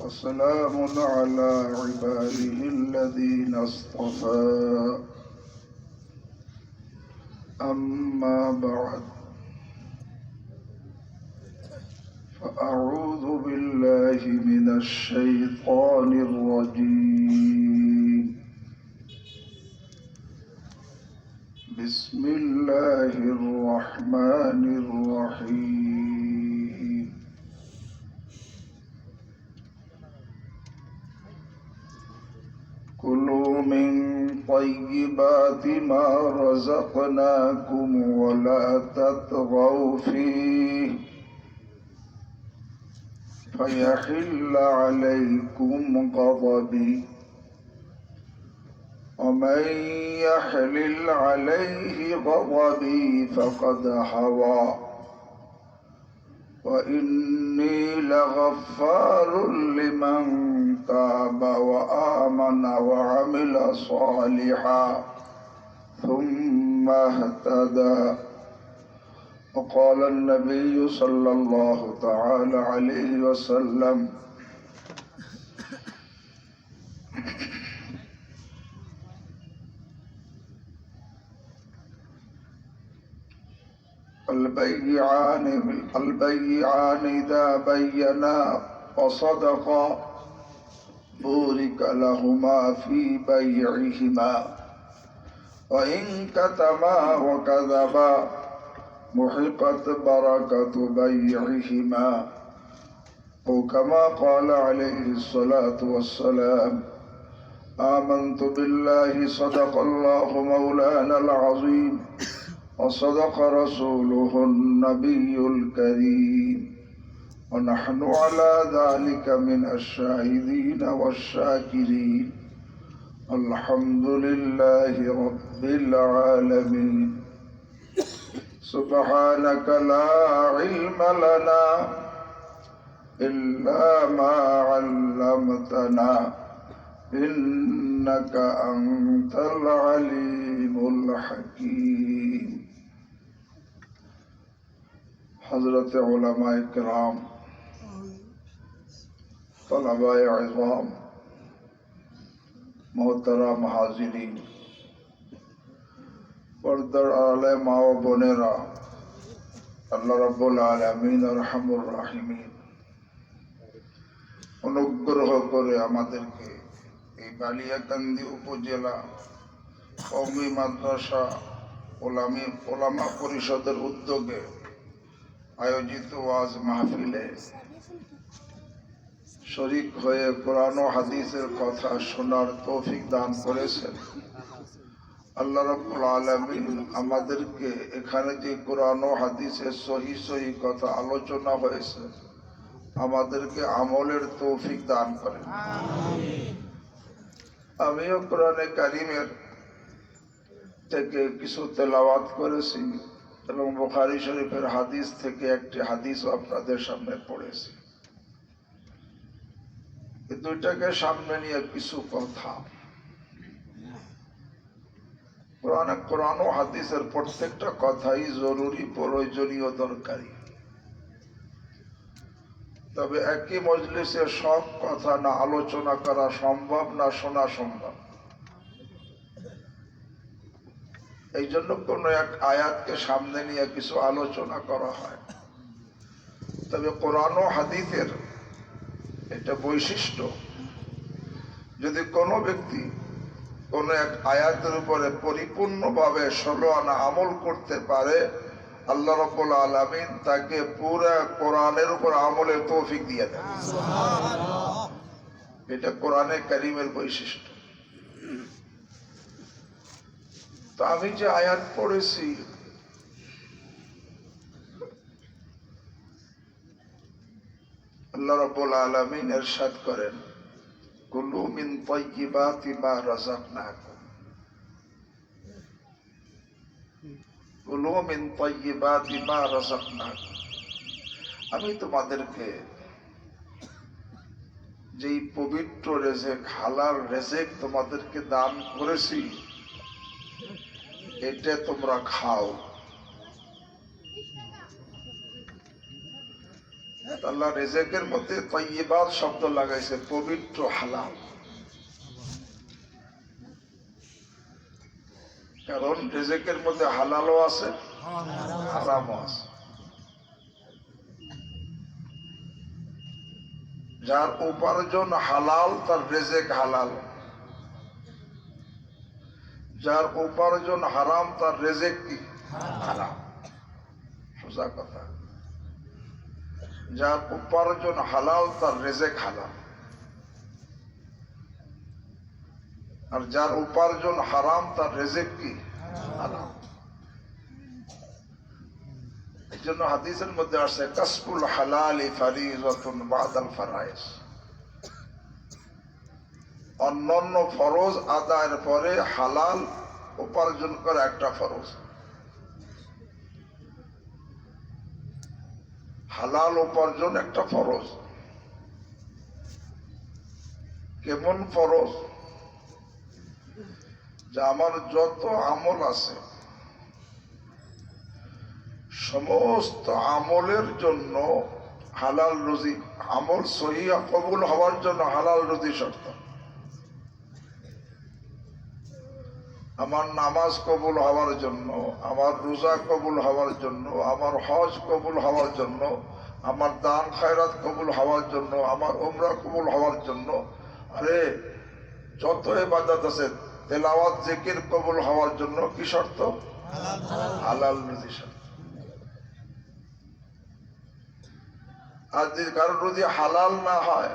وسلام على عباده الذين اصطفى أما بعد فأعوذ بالله من الشيطان الرجيم بسم الله الرحمن الرحيم كلوا من طيبات ما رزقناكم ولا تطغوا فيه فيحل عليكم غضبي ومن يحلل عليه غضبي فقد هوى وإني لغفار لمن تاب وآمن وعمل صالحا ثم اهتدى. وقال النبي صلى الله تعالى عليه وسلم البيعان إذا بينا وصدقا بورك لهما في بيعهما وإن كتما وكذبا محقت بركة بيعهما أو كما قال عليه الصلاة والسلام آمنت بالله صدق الله مولانا العظيم وصدق رسوله النبي الكريم ونحن على ذلك من الشاهدين والشاكرين الحمد لله رب العالمين. سبحانك لا علم لنا إلا ما علمتنا إنك أنت العليم الحكيم. حضرت علماء کرام، طلباء عظام، محترم حاضرین، পর্দার আলে মা ও বোনেরা, আল্লাহ রাব্বুল আলামিন আরহামুর রাহিমিন অনুগ্রহ করে আমাদেরকে এই বালিয়াকান্দি উপজেলা কওমি মাদ্রাসা ওলামা পরিষদের উদ্যোগে আয়োজিত ওয়াজ মাহফিলে শরীক হয়ে কোরআন ও হাদিসের কথা শোনার তৌফিক দান করেছেন। আল্লাহ রাব্বুল আলামিন আমাদেরকে এখানে যে কোরআন ও হাদিসের সহি কথা আলোচনা হয়েছে আমাদেরকে আমলের তৌফিক দান করেন। আমিও কোরআনে কারিমের থেকে কিছু তেলাওয়াত করেছি এবং বুখারী শরীফের হাদিস থেকে একটি হাদিসও আপনাদের সামনে পড়েছি। এই দুইটাকে সামনে নিয়ে কিছু কথা। কোরআন ও হাদিসের প্রত্যেকটা কথাই জরুরি, প্রয়োজনীয়, দরকারি। তবে একই মজলিসে সব কথা না আলোচনা করা সম্ভব, না শোনা সম্ভব। এই জন্য কোন এক আয়াতকে সামনে নিয়ে কিছু আলোচনা করা হয়। তবে কোরআন ও হাদিসের এটা বৈশিষ্ট্য, যদি কোনো ব্যক্তি কোন এক আয়াতের উপরে পরিপূর্ণভাবে 16 আনা আমল করতে পারে আল্লাহ রাব্বুল আলামিন তাকে পুরো কোরআনের উপর আমলের তৌফিক দিয়ে দেন। সুবহানাল্লাহ। এটা কোরআনে কারীমের বৈশিষ্ট্য। তো আমি যে আয়াত পড়েছি আল্লাহ রাব্বুল আলামিন ইরশাদ করেন কুলু মিন তাইয়্যিবাতি মা রাযাকনাকুম কুলু মিন তাইয়্যিবাতি মা রাযাকনাকুম। আমি তোমাদেরকে যেই পবিত্র রেজেক, হালাল রেজেক তোমাদেরকে দান করেছি এটা তোমরা খাও। আল্লাহ রিজিকের মধ্যে তাইয়্যিবাত শব্দ লাগাইছে, পবিত্র হালাল। কারণ রিজিকের মধ্যে হালালও আছে, হারামও আছে। যার উপার্জন হালাল তার রিজিক হালাল, যার উপার্জন হারাম তার রিজিক কি হারাম। সোজা কথা। যার উপার্জন হালাল তার রিজিক হালাল, আর যার উপার্জন হারাম তার রিজিক কি হারাম। এই জন্য হাদিসের মধ্যে আসছে কাসবুল হালালি ফারিজাতুন বাদাল ফারাইজ, অন্যান্য ফরজ আদায়ের পরে হালাল উপার্জন করা একটা ফরজ। হালাল উপার্জন একটা ফরজ। কেমন ফরজ? যে আমার যত আমল আছে সমস্ত আমলের জন্য হালাল রুজি, আমল সহিহ কবুল হওয়ার জন্য হালাল রুজি শর্ত। আমার নামাজ কবুল হওয়ার জন্য, আমার রোজা কবুল হওয়ার জন্য, আমার হজ কবুল হওয়ার জন্য, আমার দান খায়রাত কবুল হওয়ার জন্য, আমার উমরা কবুল হওয়ার জন্য, আরে যত ইবাদত আছে, তেলাওয়াত জিকির কবুল হওয়ার জন্য কি শর্ত? হালাল রুজি শর্ত। আর যদি কারোর রুজি হালাল না হয়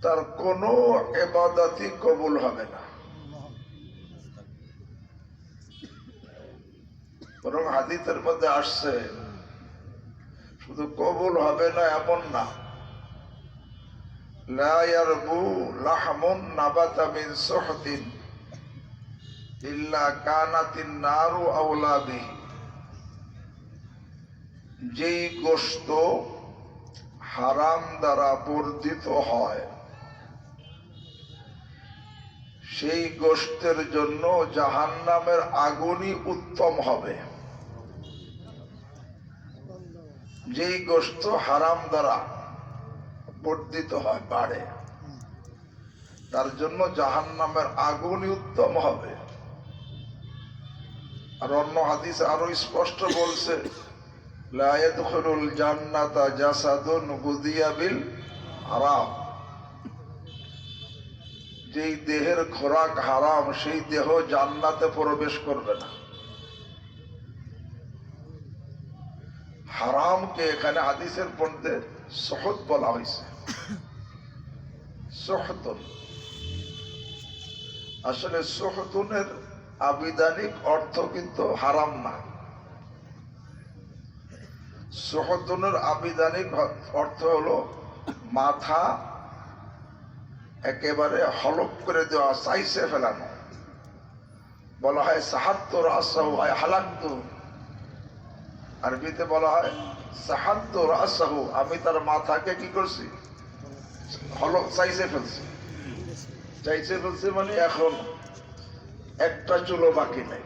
তার কোনো ইবাদতই কবুল হবে না। বরং হাদিসের মধ্যে আসছে শুধু কবুল হবে না এমন না, লা ইয়ারবু লাহমুন নাবাতা মিন সুহতিন ইল্লা কানাতিন নারু আওলা বিহি। যেই গোশত হারাম দ্বারা বর্ধিত হয় সেই গোশতের জন্য জাহান্নামের আগুনই উত্তম হবে। যেই গোশত হারাম দ্বারা বর্ধিত হয়, বাড়ে, তার জন্য জাহান্নামের আগুনই উত্তম হবে। আর অন্য হাদিস আরো স্পষ্ট বলছে, লা ইয়াদখুলুল জান্নাতা জাসাদুন গুযিয়া বিল হারাম। যেই দেহের খোরাক হারাম সেই দেহ জান্নাতে প্রবেশ করবে না। হারামকে এখানে হাদিসের মধ্যে সুহত বলা হয়েছে। সুহতুন, আসলে সুহতুনের আবিধানিক অর্থ কিন্তু হারাম না। সুহতুনের আবিধানিক অর্থ হলো মাথা একেবারে হলক করে দেওয়া, চাইছে ফেলানো। বলা হয় সাহাত্তু রাসাহু আয় হালাক্তু, আরবিতে বলা হয় সাহাত্তু রাসাহু, আমি তার মাথাকে কি করছি? হলক, চাইছে ফেলছি। চাইছে ফেলছি মানে এখন একটা চুলো বাকি নেই।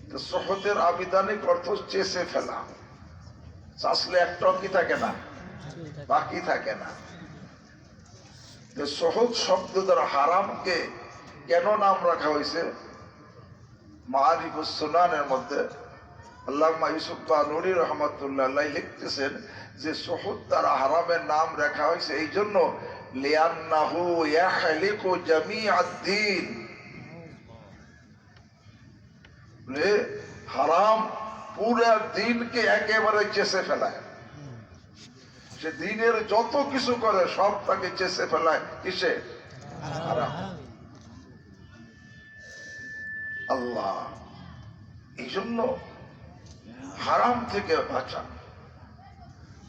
তো সুহতের আবিধানিক অর্থ চেষে ফেলা। চাষলে একটাও কি থাকে না, বাকি থাকে না। সুহত শব্দ দ্বারা হারামকে কেন নাম রাখা হয়েছে? মাআরিফুস সুনানের মধ্যে আল্লামা ইউসুফ বানুরী রহমাতুল্লাহ আলাইহি লিখতেছেন যে সুহত দ্বারা হারামের নাম রাখা হয়েছে এই জন্য, লিআন্নাহু ইয়াহলিকু জামিআদ-দ্বীন। হারাম পুরো দিনকে একেবারে চেষে ফেলায়। সে দিনের যত কিছু করে সব তাকে চেষে ফেলায় কিসে? হারাম। আল্লাহ এই জন্য হারাম থেকে বাঁচা।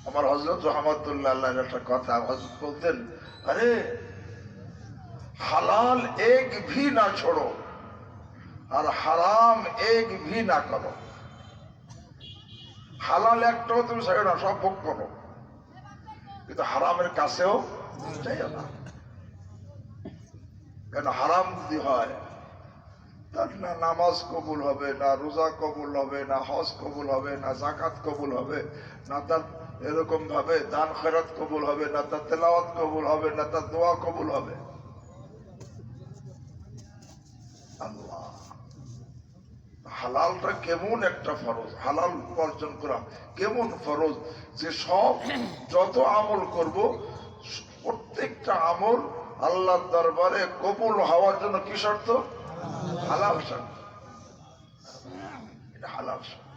আমার হযরত রহমাতুল্লাহ আলাইহির একটা কথা, হযরত বলতেন, আরে হালাল এক ভি না ছোড়ো আর হারাম এক ভি না করো। হালাল একটাও তুমি চাইও না, সব ভোগ করো, কিন্তু হারামের কাছেও চাইও না। কেন হারাম যদি হয় তার না নামাজ কবুল হবে, না রোজা কবুল হবে, না হজ কবুল হবে, না জাকাত কবুল হবে, না তার এরকম ভাবে দান খেরাত কবুল হবে, না তার তেলাওয়াত কবুল হবে, না তার দোয়া কবুল হবে। আল্লাহ, হালালটা কেমন একটা ফরজ, হালাল উপার্জন করা কেমন ফরজ, যে সব যত আমল করব প্রত্যেকটা আমল আল্লাহর দরবারে কবুল হওয়ার জন্য কি শর্ত? হালাল শর্ত। এটা হালাল শর্ত।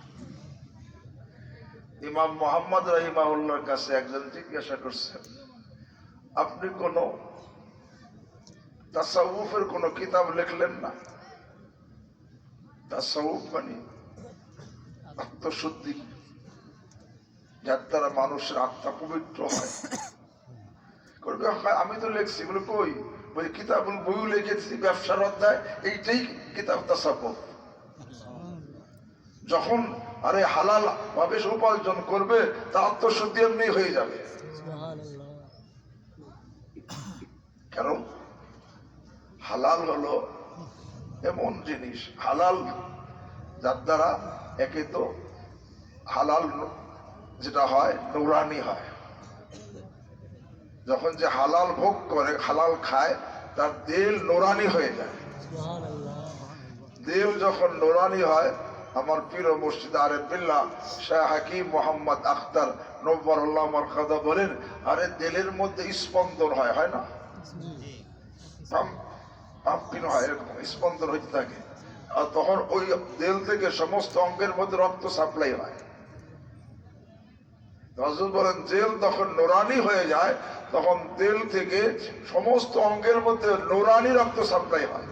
ইমাম মুহাম্মদ রাহিমাহুল্লাহর কাছে একজন জিজ্ঞাসা করছেন, আপনি কোন তাসাউফের কোন কিতাব লিখলেন না? তাসাউফ মানে আত্মশুদ্ধি, যার দ্বারা মানুষের আত্মা পবিত্র হয়। আমি তো লিখছি। বলে কই? বলে কিতাব বইও লিখেছি, ব্যবসার অধ্যায়, এইটাই কিতাব তাসাউফ। যখন আরে হালাল ভাবে উপার্জন করবে তা আত্মশুদ্ধি এমনি হয়ে যাবে। কারণ হালাল হলো এমন জিনিস, হালাল যার দ্বারা একে তো হালাল যেটা হয় নূরানি হয়। যখন যে হালাল ভোগ করে, হালাল খায়, তার দিল নূরানি হয়ে যায়। দিল যখন নূরানি হয়, আমার পীর মুর্শিদ আরিফ বিল্লাহ শাহ হাকিম মোহাম্মদ আখতার নব্বরুল্লাহ মারকাদা বলেন, আরে দিলের মধ্যে স্পন্দন হয়, হয় না? পাম্পিং হয়, এরকম স্পন্দন হইতে থাকে। আর তখন ওই দিল থেকে সমস্ত অঙ্গের মধ্যে রক্ত সাপ্লাই হয়। হযরত বলেন, দিল তখন নূরানি হয়ে যায়, তখন দিল থেকে সমস্ত অঙ্গের মধ্যে নূরানি রক্ত সাপ্লাই হয়।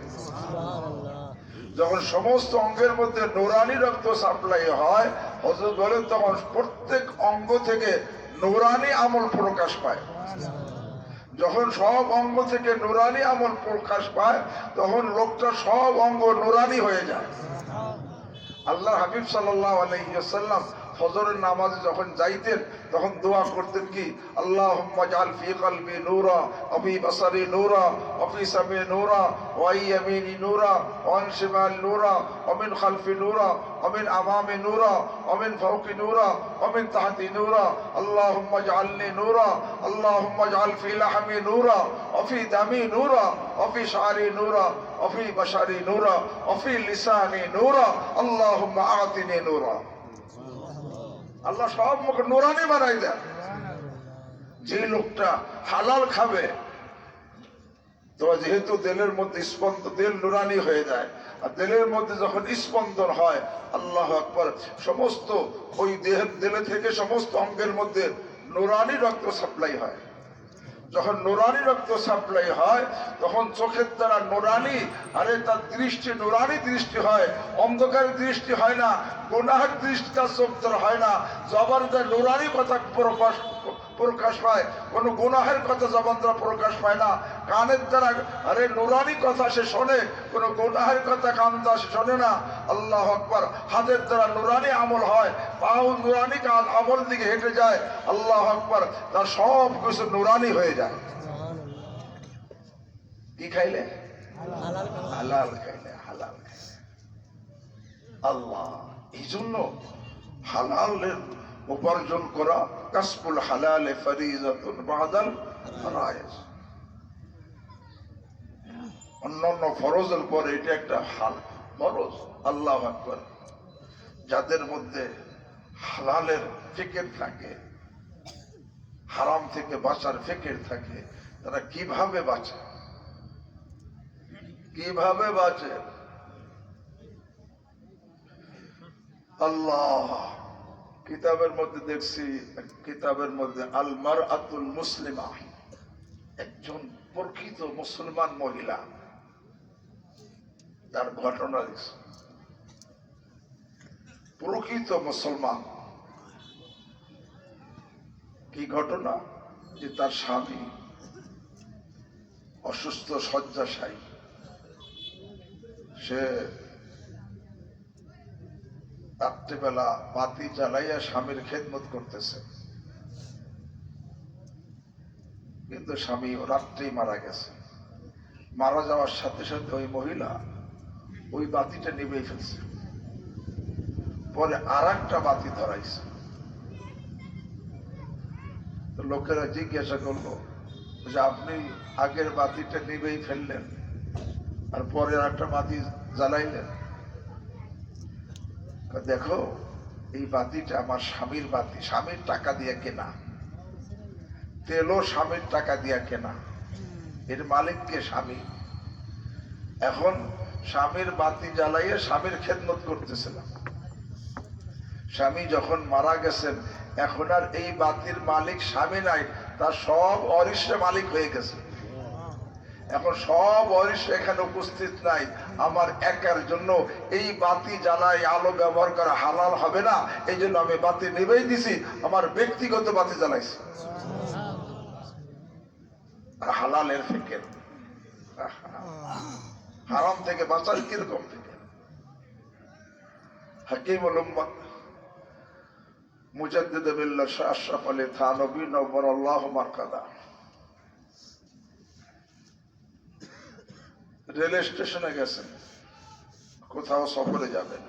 যখন সমস্ত অঙ্গের মধ্যে নূরানি রক্ত সাপ্লাই হয়, হযরত বলেন, তখন প্রত্যেক অঙ্গ থেকে নূরানি আমল প্রকাশ পায়। যখন সব অঙ্গ থেকে নূরানি আমল প্রকাশ পায়, তখন লোকটা সব অঙ্গ নূরানি হয়ে যায়। আল্লাহ হাবিব সাল্লাল্লাহু আলাইহি ওয়াসাল্লাম ফজরের নামাজে যখন যাইতেন, তখন দোয়া করতেন কি, আল্লাহুম্মা জাআল ফি কলবি নূরা, ওয়া বাসারি নূরা, ওয়া সামি নূরা, ওয়া ইয়ামিনি নূরা, ওয়া আন শিমাল নূরা, ওয়া মিন খালফি নূরা, ওয়া মিন আমামি নূরা, ওয়া মিন ফাওকি নূরা, ওয়া মিন তাহতি নূরা, আল্লাহুম্মা জাআলনি নূরা, আল্লাহুম্মা জাআল ফি লাহমি নূরা, ওয়া ফি দামি নূরা, ওয়া ফি শা'রি নূরা, ওয়া ফি বাশারি নূরা, ওয়া ফি লিসানি নূরা, আল্লাহুম্মা আ'তিনি নূরা। আল্লাহ সব মুখে নূরানি বানাই দেন। যে লোকটা হালাল খাবে, তো যেহেতু দিলের মধ্যে স্পন্দন, দিল নূরানি হয়ে যায়, আর দিলের মধ্যে যখন স্পন্দন হয়, আল্লাহু আকবার, সমস্ত ওই দেহের দিলে থেকে সমস্ত অঙ্গের মধ্যে নূরানি রক্ত সাপ্লাই হয়। যখন নূরানি রক্ত সাপ্লাই হয়, তখন চোখের দ্বারা নূরানি, আরে তার দৃষ্টি নূরানি দৃষ্টি হয়, অন্ধকারের দৃষ্টি হয় না, গুনাহের দৃষ্টি তার চোখ দ্বারা হয় না। জবান দ্বারা নূরানি কথা প্রকাশ পায়, কোন গুনাহের কথা জবান দ্বারা প্রকাশ পায় না। কানের দ্বারা আরে নূরানি কথা সে শোনে, কোন গুনাহের কথা কান দ্বারা সে শোনে না। আল্লাহু আকবার। হাতের দ্বারা নূরানি আমল হয়, পাও নূরানি আমল দিকে হেঁটে যায়। আল্লাহু আকবার। তার সব কিছু নূরানি হয়ে যায়। কি খাইলে? হালাল খাইলে, হালাল খাইলে। আল্লাহ এই জন্য হালালের উপার্জন করা, কাসবুল হালালে ফরিজাতুন বাদাল ফরায়েজ, অন্যান্য ফরজের পরে এটা একটা ফরজ। আল্লাহু আকবার। যাদের মধ্যে হালালের ফিকির থাকে, হারাম থেকে বাঁচার ফিকির থাকে, তারা কিভাবে বাঁচে, কিভাবে বাঁচে? আল্লাহ কিতাবের মধ্যে দেখছি, কিতাবের মধ্যে আল মারআতুল মুসলিমা, একজন প্রকৃত মুসলমান মহিলা, তার ঘটনা দেখছি। প্রকৃত মুসলমান, কি ঘটনা? যে তার স্বামী অসুস্থ শয্যাশায়ী, সে রাত্রিবেলা বাতি জ্বালাইয়া স্বামীর খেদমত করতেছে, কিন্তু স্বামী রাত্রেই মারা গেছে। মারা যাওয়ার সাথে সাথে ওই মহিলা ওই বাতিটা নিভে ফেলছে। পরে আর একটা বাতি ধরাইছে। লোকেরা জিজ্ঞাসা করলো যে আপনি আগের বাতিটা নিভেই ফেললেন আর পরে আর একটা বাতি জ্বালাইলেন। দেখো, এই বাতিটা আমার স্বামীর বাতি, স্বামীর টাকা দিয়ে কেনা, তেলও স্বামীর টাকা দিয়ে কেনা, এর মালিককে স্বামী। এখন স্বামীর বাতি জ্বালাইয়ে স্বামীর খেদমত করতেছিলাম। স্বামী যখন মারা গেছেন, এখন আর এই বাতির মালিক স্বামী নাই, তার সব অরিষ্ঠ মালিক হয়ে গেছে। এখন সব অরিষ্ঠ এখানে উপস্থিত নাই। আমার একার জন্য এই বাতি জ্বালাই আলো ব্যবহার করা হালাল হবে না, এই জন্য আমি বাতি নিভেই দিছি, আমার ব্যক্তিগত বাতি জ্বালাইছি। আর হালালের ফিকির, হারাম থেকে বাঁচার কিরকম ফিকির। হাকিমুল উম্মাত মুজাদ্দিদ বিল্লাহ শাহ আশরাফ আলী থানভী নব্বরাল্লাহু মারকাদা রেল স্টেশনে গেছেন, কোথাও সফরে যাবেন,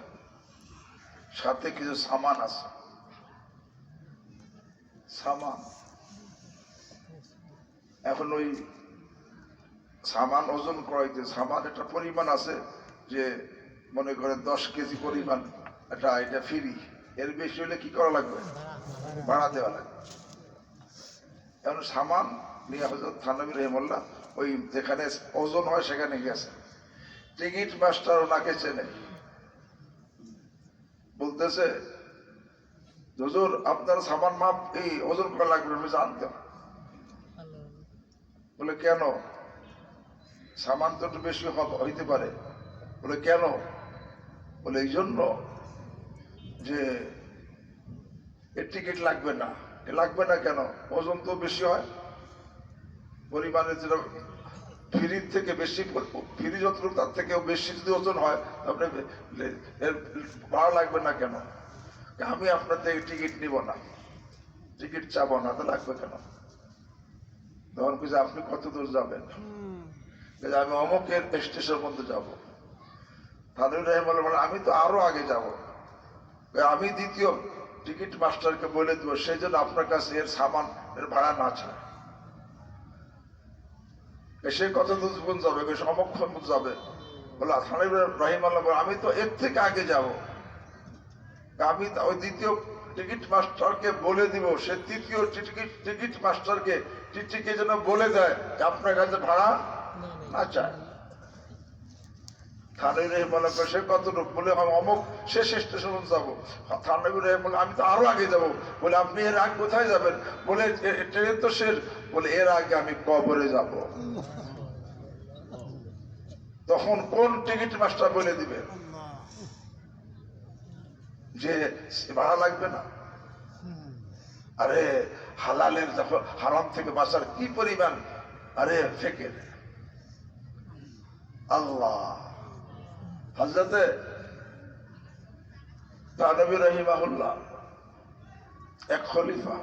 সাথে কিছু সামান আছে। সামান, এখন ওই সামান ওজন করাইতে, সামান একটা পরিমাণ আছে যে মনে করেন 10 কেজি পরিমাণ, এটা ফ্রি, এর বেশি হলে কি করা লাগবে? ভাড়া দেওয়া লাগবে। এখন সামান নিয়ে হযরত থানভী রাহিমাহুল্লাহ ওই যেখানে ওজন হয় সেখানে গেছে। টিকিট মাস্টার ওনাকে চেনে, বলতেছে হুজুর আপনার সামান মাপ এই ওজন করা লাগবে। আমি জানতাম। বলে কেন? সামান তো একটু বেশি হইতে পারে। বলে কেন? বলে এই জন্য যে এর টিকিট লাগবে না। লাগবে না কেন? ওজন তো বেশি হয়, পরিমাণে যেটা ফ্রির থেকে বেশি, ফ্রি যতটুকু তার থেকেও বেশি যদি ওজন হয় আপনি এর ভাড়া লাগবে না কেন? আমি আপনার থেকে টিকিট নিব না, টিকিট চাবো না, তো লাগবে কেন? তখন কিছু আপনি কত দূর যাবেন? আমি অমুকের স্টেশন মধ্যে যাবো। থানভী রাহিমাহুল্লাহ আমি তো আরো আগে যাব, আমি দ্বিতীয় টিকিট মাস্টারকে বলে দেবো, সেই জন্য আপনার কাছে এর সামান এর ভাড়া না চায়। সে কত দূর যাবে? সমক্ষণ যাবে। বলে থানভী রাহিমাহুল্লাহ আমি তো এর থেকে আগে যাব, আমি ওই দ্বিতীয় টিকিট মাস্টারকে বলে দিব, সে তৃতীয় টিকিট মাস্টারকে টিটিকে যেন বলে দেয় যে আপনার কাছে ভাড়া না চায়। থানভী রাহিমাহুল্লাহ সে কতটুকু? বলে আমি অমুক শেষ স্টেশন যাবো। থানভী রাহিমাহুল্লাহ আমি তো আরো আগে যাব। বলে আপনি এর আগে কোথায় যাবেন? বলে ট্রেন তো শেষ। বলে এর আগে আমি কবরে যাব। তখন কোন টিকিট মাস্টার বলে দিবে যে ভাড়া লাগবে না? আরে হালালের হারাম থেকে বাঁচার কি পরিমাণ আরে ফিকির। আল্লাহ হযরতে থানভী রাহিমাহুল্লাহ এক খলিফা,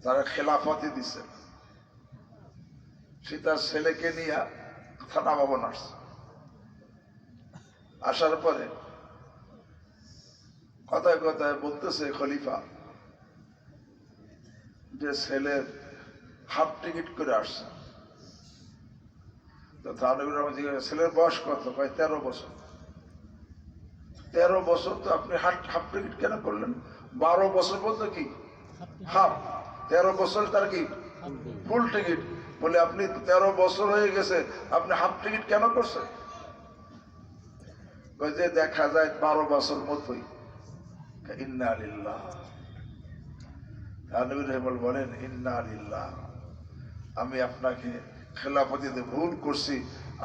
তারা খেলাফতি দিছে। সে তার ছেলেকে নিয়ে থানা ভবন আসছে। আসার পরে কথায় কথায় বলতেছে খলিফা যে ছেলের হাফ টিকিট করে আসছে। তো থানভী রাহিমাহুল্লাহ জিজ্ঞাসা, ছেলের বয়স কত? কয় 13 বছর। 13 বছর তো আপনি হাফ টিকিট কেন করলেন? 12 বছর বলতো কি হাফ, 13 বছর তার কি ফুল টিকিট। বলে আপনি 13 বছর হয়ে গেছে, আপনি হাফ টিকিট কেন করছেন? যে দেখা যায় 12 বছর মতোই। ইন্না লিল্লাহ। থানভী রাহিমাহুল্লাহ বলেন ইন্না লিল্লাহ, আমি আপনাকে খেলাফতিতে ভুল করছি,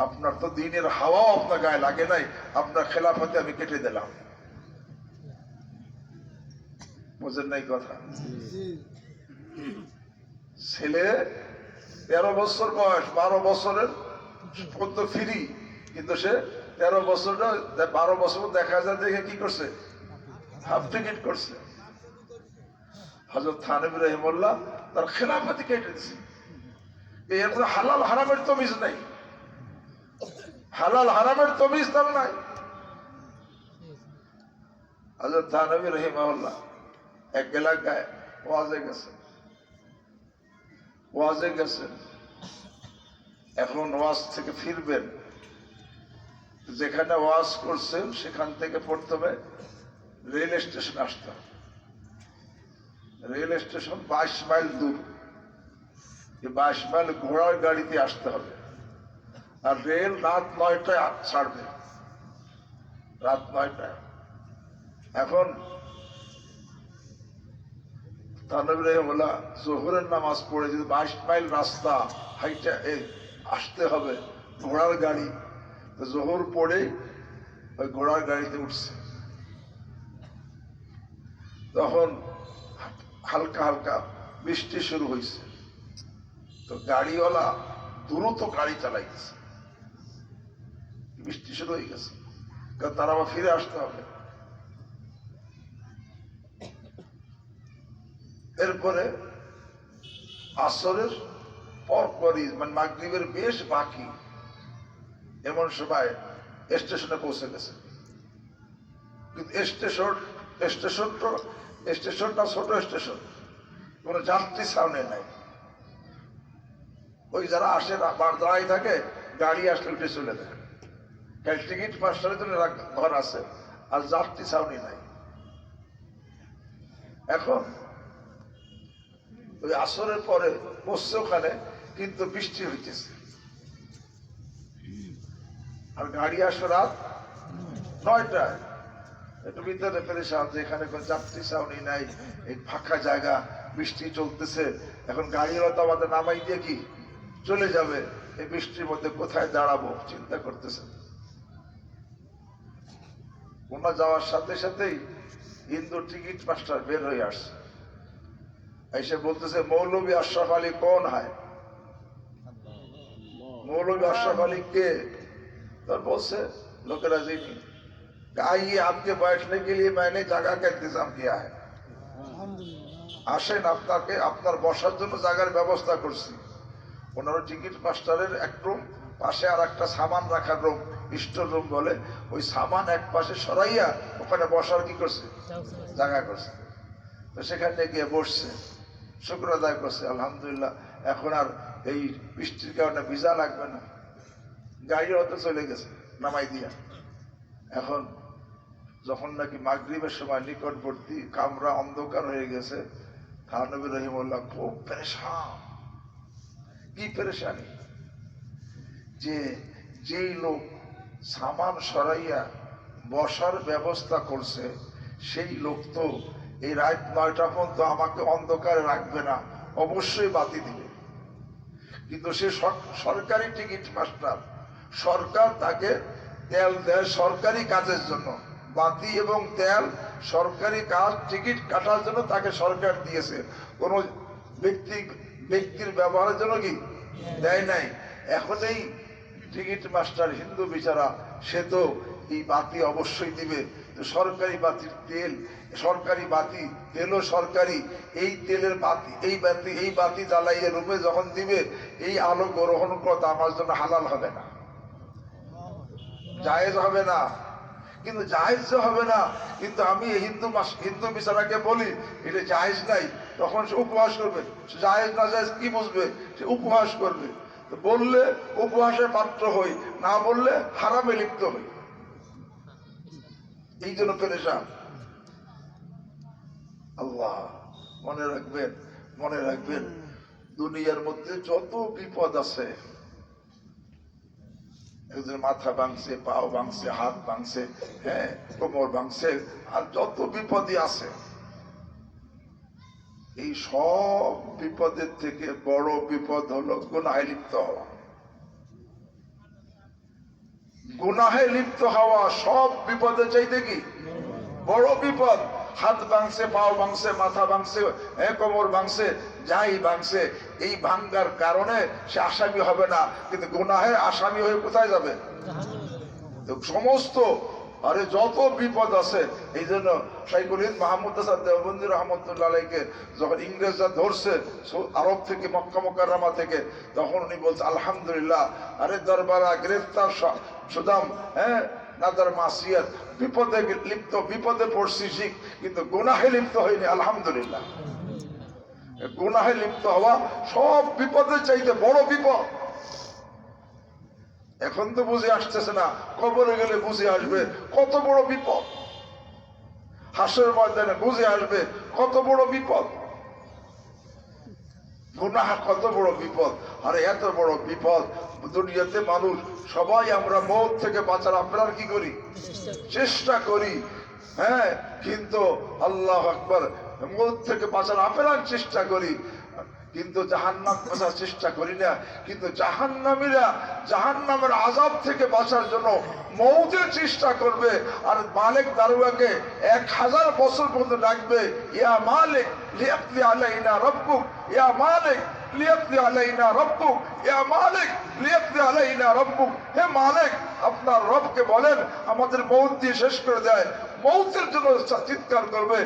আপনার তো দিনের হাওয়াও আপনার গায়ে লাগে নাই, আপনার খেলাফতে আমি কেটে দিলাম। বুঝেন নাই কথা? ছেলে 13 বছর বয়স, 12 বছরের পর্যন্ত ফ্রি, কিন্তু সে 13 বছরটা 12 বছর দেখা যায় দেখে কি করছে? হাফ টিকিট করছে। হযরত থানভী রাহিমাহুল্লাহ তার খেলাফতি কেটে দিচ্ছে। এর হালাল হারামের তমিজ নাই। হালাল হারামের তমিজ তার নাই। হযরত থানভী রাহিমাহুল্লাহ এক এলাকায় ওয়াজে গেছেন। এখন ওয়াজ থেকে ফিরবেন, যেখানে ওয়াজ করছেন সেখান থেকে প্রথমে রেল স্টেশন আসতে হবে। রেল স্টেশন 22 মাইল দূর। 22 মাইল ঘোড়ার গাড়িতে আসতে হবে। আর রেল রাত 9টায় ছাড়বে, রাত 9টায়। এখন থানভী রাহিমাহুল্লাহ জোহরের নামাজ পড়ে যদি 22 মাইল রাস্তা হাইটা আসতে হবে ঘোড়ার গাড়ি, তো জোহর পড়ে ওই ঘোড়ার গাড়িতে উঠছে। তখন হালকা হালকা বৃষ্টি শুরু হয়েছে, তো গাড়িওয়ালা দ্রুত গাড়ি চালাইতেছে। বৃষ্টি শুরু হয়ে গেছে, কারণ তারা আবার ফিরে আসতে হবে। এরপরে আসরের পরপরই মানে মাগরিবের বেশ বাকি এমন সময় স্টেশনে পৌঁছে গেছে। কিন্তু স্টেশনটা ছোট স্টেশন, কোনো যাত্রী সামনে নাই। ওই যারা আসে দাঁড়াই থাকে, গাড়ি আসলে উঠে চলে যায়। টিকিট মাস্টারের জন্য ঘর আছে, আর যাত্রী ছাউনি নাই। এখন ওই আসরের পরে বসছে ওখানে, কিন্তু বৃষ্টি হইতেছে। আর গাড়ি আসবে রাত 9টায়। একটু ভিতরে পেরেশান, এখানে কোন যাত্রী ছাউনি নাই, এই ফাঁকা জায়গা, বৃষ্টি চলতেছে। এখন গাড়িওয়ালা তো আমাদের নামাই দিয়ে কি চলে যাবে, এই বৃষ্টির মধ্যে কোথায় দাঁড়াবো চিন্তা করতেছেন। ওনা যাওয়ার সাথে সাথেই হিন্দু টিকিট মাস্টার বের হয়ে আসছে, এসে বলতেছে মৌলভী আশরাফ আলী কোন হয়? মৌলভী আশরাফ আলী কে? तो बोलसे लोग राजी नहीं। आइए आपके बैठने के लिए मैंने जगह का इंतजाम किया है, আসেন আপনাকে আপনার বসার জন্য জায়গার ব্যবস্থা করছি। ওনার টিকিট মাস্টারের এক রুম, পাশে আর একটা সামান রাখার রুম, স্টোর রুম বলে, ওই সামান এক পাশে সরাইয়া ওখানে বসার কি করছে জায়গা করছে। তো সেখানে গিয়ে বসছে, শুকর আদায় করছে, আলহামদুলিল্লাহ এখন আর এই বৃষ্টির কারণে ভিজা লাগবে না। গাড়ি হতে চলে গেছে নামাই দিয়া। এখন যখন নাকি মাগরিবের সময় নিকটবর্তী, কামরা অন্ধকার হয়ে গেছে, থানভী রাহিমাহুল্লাহ খুব পেরেশান। কি পেরেশানি, যে যেই লোক সামান সরাইয়া বসার ব্যবস্থা করছে, সেই লোক তো এই রাত 9টা পর্যন্ত আমাকে অন্ধকারে রাখবে না, অবশ্যই বাতি দিবে। কিন্তু সে সরকারি টিকিট মাস্টার, সরকার তাকে তেল দেয় সরকারি কাজের জন্য, বাতি এবং তেল সরকারি কাজ, টিকিট কাটার জন্য তাকে সরকার দিয়েছে, কোনো ব্যক্তির ব্যবহারের জন্য কি দেয় নাই। এখন এই টিকিট মাস্টার হিন্দু বিচারা, সে তো এই বাতি অবশ্যই দিবে। তো সরকারি বাতির তেল, সরকারি বাতি, তেলও সরকারি, এই তেলের বাতি, এই বাতি জ্বালাইয়ে রুমে যখন দিবে, এই আলো গ্রহণ করা আমার জন্য হালাল হবে না, জায়েজ হবে না। কিন্তু জায়েজ হবে না, কিন্তু আমি হিন্দু বিচারাকে বলি এটা জায়েজ নাই, তখন সে উপহাস করবে। জায়েজ না জায়েজ কি বুঝবে, সে উপহাস করবে। তো বললে উপহাসের পাত্র হই, না বললে হারামে লিপ্ত হই। এই জন্য পেরেশান। আল্লাহ মনে রাখবেন, মনে রাখবেন, দুনিয়ার মধ্যে যত বিপদ আছে, একজন মাথা ভাঙছে, পাও ভাঙছে, হাত ভাঙছে, হ্যাঁ কোমর ভাঙছে, আর যত বিপদই আছে, এই সব বিপদের থেকে বড় বিপদ হলো গুনাহে লিপ্ত হওয়া। গুনাহে লিপ্ত হওয়া সব বিপদের চাইতে কি বড় বিপদ। হাত ভাঙছে, পাও ভাঙছে, মাথা ভাঙছে, কোমর ভাঙছে, যাই ভাঙছে, এই ভাঙ্গার কারণে সে আসামি হবে না, কিন্তু গুনাহের আসামি হয়ে কোথায় যাবে? সমস্ত আরে যত বিপদ আছে। এই জন্য শাইখুল হিন্দ মাহমুদ হাসান দেওবন্দি রহমতুল্লাহ আলাইকে যখন ইংরেজরা ধরছে আরব থেকে, মক্কা মুকাররমা থেকে, তখন উনি বলছে আলহামদুলিল্লাহ, আরে দরবারা গ্রেফতার সুদাম, হ্যাঁ নাদার মাসিয়াত, বিপদে লিপ্ত, বিপদে পড়ছি ঠিক, কিন্তু গুনাহে লিপ্ত হয়নি, আলহামদুলিল্লাহ। গুনাহে লিপ্ত হওয়া সব বিপদের চাইতে বড় বিপদ। এখন তো বুঝে আসতেছে না, কবরে গেলে বুঝে আসবে কত বড় বিপদ, হাসরের ময়দানে বুঝে আসবে কত বড় বিপদ, গুনাহ কত বড় বিপদ। আর এত বড় বিপদ দুনিয়াতে মানুষ সবাই আমরা মৌত থেকে বাঁচার আপনার কি করি, চেষ্টা করি, হ্যাঁ, কিন্তু আল্লাহ আকবার, মৌত থেকে বাঁচার আপনার চেষ্টা করি, কিন্তু জাহান্নাম বাঁচার চেষ্টা করি না। কিন্তু জাহান্নামীরা জাহান্নামের আযাব থেকে বাঁচার জন্য মৌতের চেষ্টা করবে। আর মালিক দারোয়াকে 1000 বছর পর্যন্ত ডাকবে, ইয়া মালিক লিয়াকদি আলাইনা রব্বুক, ইয়া মালিক লিয়াকদি আলাইনা রব্বুক, ইয়া মালিক লিয়াকদি আলাইনা রব্বুক। হে মালিক, আপনার রবকে বলেন আমাদের মৌত দিয়ে শেষ করে দেয়। মৌতের জন্য চিৎকার করবে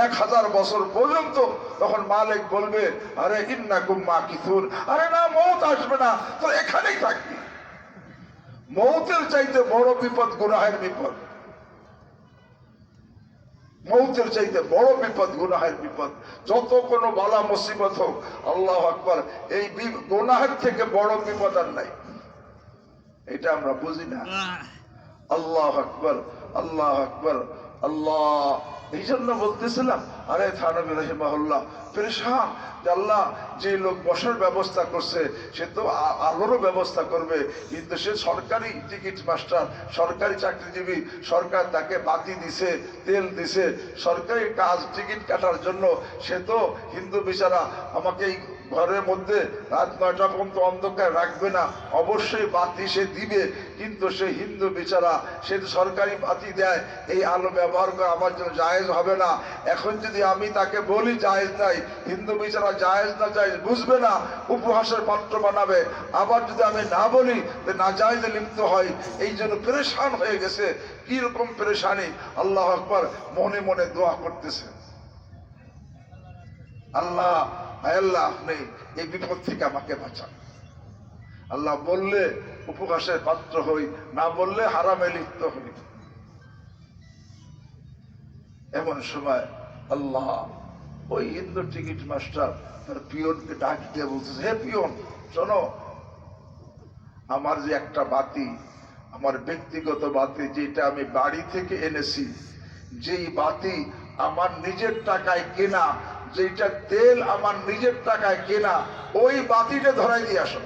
1000 বছর পর্যন্ত। তখন মালিক বলবে, আরে ইন্নাকুম মাকিসুন, আরে না, মৌত আসবে না, তো এখানেই থাকবি। মৌতের চাইতে বড় বিপদ গুনাহের বিপদ, মৌতের চাইতে বড় বিপদ গুনাহের বিপদ। যত কোনো বালা মুসিবত হোক, আল্লাহ আকবার, এই গুনাহের থেকে বড় বিপদ আর নাই। এটা আমরা বুঝি না। আল্লাহ আকবার, আল্লাহ আকবার, আল্লাহ। এই জন্য বলতেছিলাম, আরে থানবী রাহিমাহুল্লাহ পেরেশান যে আল্লাহ, যে লোক বসার ব্যবস্থা করছে সে তো আলোরও ব্যবস্থা করবে, কিন্তু সে সরকারি টিকিট মাস্টার, সরকারি চাকরিজীবী, সরকার তাকে বাতি দিছে, তেল দিছে, সরকারি কাজ টিকিট কাটার জন্য। সে তো হিন্দু বেচারা আমাকে এই ঘরের মধ্যে রাত 9টা পর্যন্ত অন্ধকার রাখবে না, অবশ্যই বাতি সে দিবে, কিন্তু সে হিন্দু বেচারা, সে সরকারি বাতি দেয়, এই আলো ব্যবহার করা আমার জন্য জায়েজ হবে না। এখন যদি আমি তাকে বলি জায়েজ নাই, হিন্দু বেচারা জায়েজ না জায়েজ বুঝবে না, উপহাসের পাত্র বানাবে। আবার যদি আমি না বলি না জায়েজে লিপ্ত হয়। এই জন্য পেরেশান হয়ে গেছে। কি রকম পেরেশানি! আল্লাহ আকবার, মনে মনে দোয়া করতেছে, আল্লাহ, আল্লাহ আপনি এই বিপদ থেকে আমাকে বাঁচান। আল্লাহ বললে উপহাসের পাত্র হই, না বললে হারামে লিপ্ত হই। এমন সময় আল্লাহ ওই হিন্দু টিকিট মাস্টার তার পিয়নকে ডাক দিয়ে বলতেছে, হে পিয়ন, শোনো, আমার যে একটা বাতি, আমার ব্যক্তিগত বাতি, যেটা আমি বাড়ি থেকে এনেছি, যেই বাতি আমার নিজের টাকায় কেনা, যেটা তেল আমার নিজের টাকায় কেনা, ওই বাতিটা ধরাই দিয়ে আসো।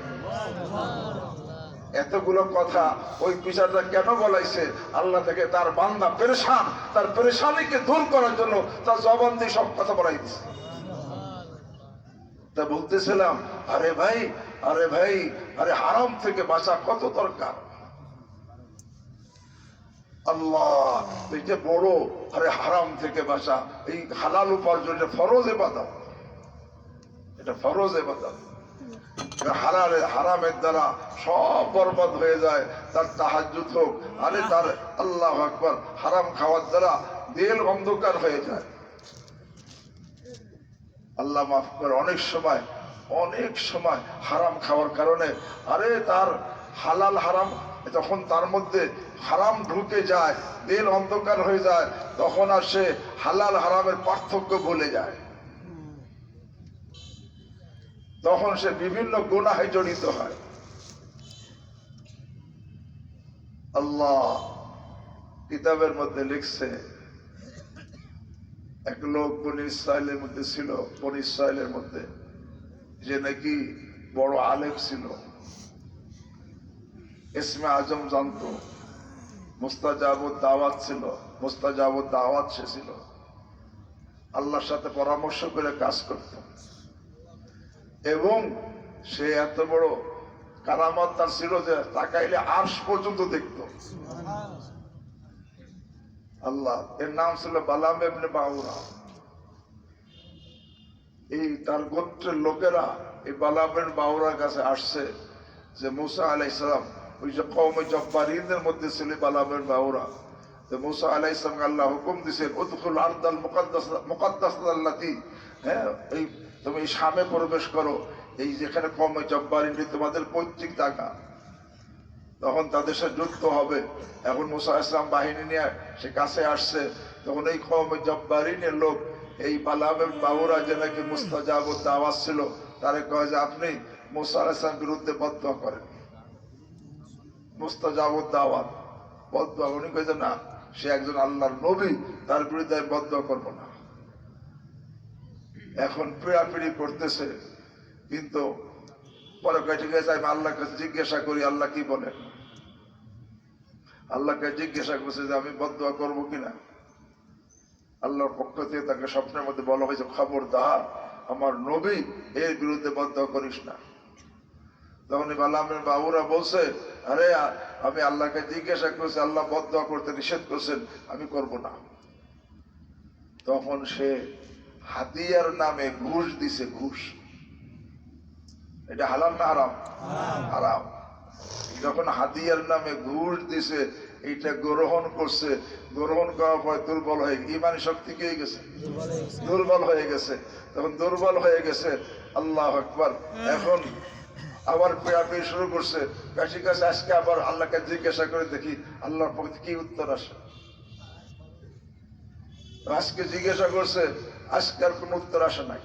এতগুলো কথা ওই বিচারটা কেন বলাইছে? আল্লাহ থেকে তার বান্দা পেরেশান, তার পেরেশানিকে দূর করার জন্য তার জবান দিয়ে সব কথা বলাই দিচ্ছে। তা বলতেছিলাম, আরে ভাই, আরে ভাই, আরে হারাম থেকে বাঁচা কত দরকার। আল্লাহ, এটা বড়, আরে হারাম থেকে বাঁচা, এই হালাল উপার্জন, এটা ফরজ ইবাদত, এটা ফরজ ইবাদত। হারামের দ্বারা সব বরবাদ হয়ে যায়। তার তাহাজ্জুদ হোক, আরে তার আল্লাহু আকবার, হারাম খাওয়ার দ্বারা দিল অন্ধকার হয়ে যায়। আল্লাহ মাফ করে, অনেক সময় হারাম খাওয়ার কারণে, আরে তার হালাল হারাম যখন তার মধ্যে হারাম ঢুকে যায়, দিল অন্ধকার হয়ে যায়, তখন আর সে হালাল হারামের পার্থক্য ভুলে যায়। তখন সে বিভিন্ন গুনাহে জড়িত হয়। আল্লাহ কিতাবের মধ্যে লিখছে, এক লোক বনি ইসরাইলের মধ্যে ছিল, বনি ইসরাইলের মধ্যে, যে নাকি বড় আলেম ছিল, ইসমে আজম জানতো, মুস্তাজাবুদ দাওয়াত ছিল, মুস্তাজাবুদ দাওয়াত সে ছিল, আল্লাহর সাথে পরামর্শ করে কাজ করত, এবং সে এত বড় কারামত তার ছিল যে তাকাইলে আরশ পর্যন্ত দেখত। আল্লাহ, এর নাম ছিল বালাম ইবনে বাউরা। এই তার গোত্রের লোকেরা এই বালাম ইবনে বাউরার কাছে আসছে যে মুসা আলাইহিস সালাম ওই যে কওমে জব্বারিনদের মধ্যে ছিল বালাম ইবনে বাউরা, তো মুসা আলাইহিস সালামকে আল্লাহ হুকুম দিয়েছেন উদখুল আরদাল মুকাদ্দাসাল্লাতী, হ্যাঁ এই তুমি শামে প্রবেশ করো, এই যেখানে কওমে জব্বারিন তোমাদের পৈতৃক জায়গা, তখন তাদের সাথে যুদ্ধ হবে। এখন মুসা আলাইহিস সালাম বাহিনী নিয়ে সে কাছে আসছে, তখন এই কওমে জব্বারিনের লোক এই বালামের বাউরা যে নাকি মুস্তাজাবুদ দাওয়াত ছিল, তারে কয় যে আপনি মুসা আলাইহিস সালামের বিরুদ্ধে বদদোয়া করেন, মুস্তাজাবুদ দাওয়াত বদদোয়া। উনি কয় যে না, সে একজন আল্লাহর নবী, তার বিরুদ্ধে আমি বদদোয়া করবো না। এখন পিড়াপিড়ি করতেছে, কিন্তু পরে কয় ঠিক আছে আমি আল্লাহর কাছে জিজ্ঞাসা করি আল্লাহ কি বলেন। আল্লাহকে জিজ্ঞাসা করছে যে আমি বদদোয়া করবো কিনা। আল্লাহর পক্ষ থেকে তাকে স্বপ্নের মধ্যে বলা হয়েছে খবরদার আমার নবী এর বিরুদ্ধে বদদোয়া করিস না। তখন বালামের বাবুরা বলছে আরে আমি আল্লাহকে জিজ্ঞাসা করছি, আল্লাহ বদদোয়া করতে নিষেধ করছেন, আমি করব না। তখন সে হাদিয়ার নামে ঘুষ দিছে, ঘুষ। এটা হালাল না হারাম? হারাম। যখন হাদিয়ার নামে ঘুষ দিছে, এইটা গ্রহণ করছে, গ্রহণ করার পর দুর্বল হয়ে ইমান শক্তি কে গেছে, দুর্বল হয়ে গেছে। তখন দুর্বল হয়ে গেছে, আল্লাহু আকবার, এখন আবার পেয়াপি শুরু করছে। কাছে কাছে আজকে আবার আল্লাহকে জিজ্ঞাসা করে দেখি আল্লাহর পক্ষ থেকে কি উত্তর আসে। আজকে জিজ্ঞাসা করছে, আজকে আর কোন উত্তর আসে নাই।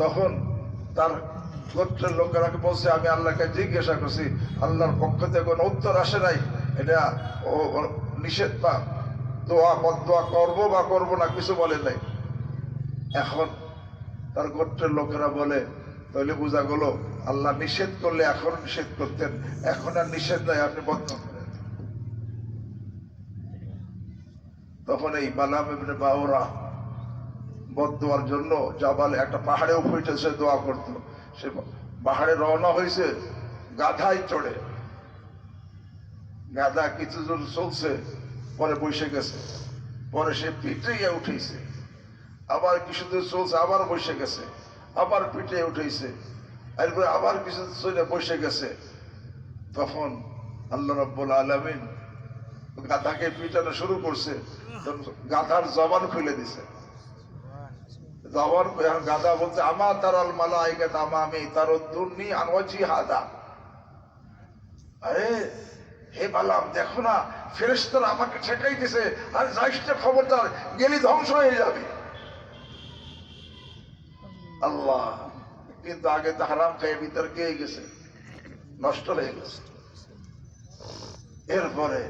তখন তার গোত্রের লোকেরা বলছে আমি আল্লাহকে জিজ্ঞাসা করছি, আল্লাহর পক্ষ থেকে কোনো উত্তর আসে নাই, এটা নিষেধ বা দোয়া বদদোয়া করবো বা করবো না কিছু বলে নাই। এখন তার গোত্রের লোকেরা বলে তাহলে বোঝা গেল আল্লাহ নিষেধ করলে এখন নিষেধ করতেন, এখন আর নিষেধ নাই, আপনি বদদোয়া করেন। তখন এই বালাম ইবনে বাউরা বদদোয়ার জন্য জাবালে একটা পাহাড়ে উঠেছে, দোয়া করতো। সে পাহাড়ে রওনা হয়েছে গাধায় চড়ে, গাধা কিছু দূর চলছে, পরে বসে গেছে, পরে সে পিঠে উঠেছে, আবার কিছু দূর চলছে, আবার বসে গেছে, আবার পিঠে উঠেছে, এরপরে আবার কিছু চলে বসে গেছে। তখন আল্লাহ রাব্বুল আলামিন গাধাকে পিটানো শুরু করছে, গাধার জবান খুলে দিছে। গাধা বলছে আমা তারাল মালাইকা তামামি তারুদ্দুন্নি আন ওয়াজহি হাদা, আরে হে বালাম দেখো না ফেরেশতারা আমাকে ঠেকাই দিছে, আর যাইস না খবরদার, গেলি ধ্বংস হয়ে যাবে। আল্লাহ কিন্তু আগে তো হারাম খেয়ে ভিতর গিয়ে গেছে, নষ্ট হয়ে গেছে। এরপরে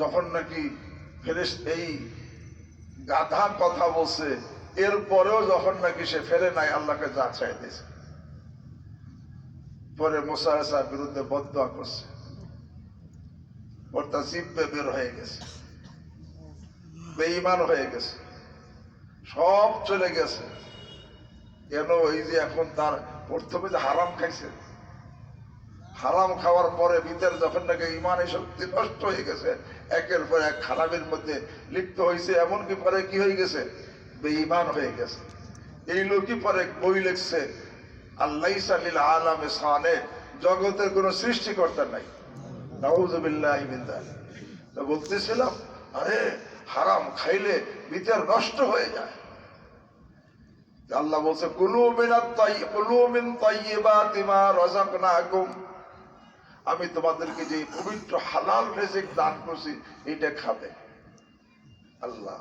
যখন নাকি এই গাধা কথা বলছে, এরপরেও যখন নাকি সে ফেরে নাই, আল্লাহকে যা চাই দিয়েছে। পরে মুসা আলাইহিস সালামের বিরুদ্ধে বদদোয়া করছে, ওর তা জিব্বে বের হয়ে গেছে, বেঈমান হয়ে গেছে, সব চলে গেছে। কেন? এই যে এখন তার প্রথমে যে হারাম খাইছে, হারাম খাওয়ার পরে ভিতরে যখন নাকি ইমানের শক্তি নষ্ট হয়ে গেছে, একের পর এক খারাপের মধ্যে লিপ্ত হয়েছে, এমনকি পরে কি হয়ে গেছে, বেঈমান হয়ে গেছে। এই লোকই পরে বই লিখছে আল্লাইসা লিল আলামি সানে, জগতের কোন সৃষ্টিকর্তা নাই। নাউযুবিল্লাহি মিন যালিক। তো বলতেছিলাম আরে হারাম খাইলে ভিতর নষ্ট হয়ে যায়। আল্লাহ বলছে কুলু মিন তাইয়্যিবাতি মা রাযাকনাকুম, আমি তোমাদেরকে যে পবিত্র হালাল রিজিক দান করছি এটা খাবে। আল্লাহ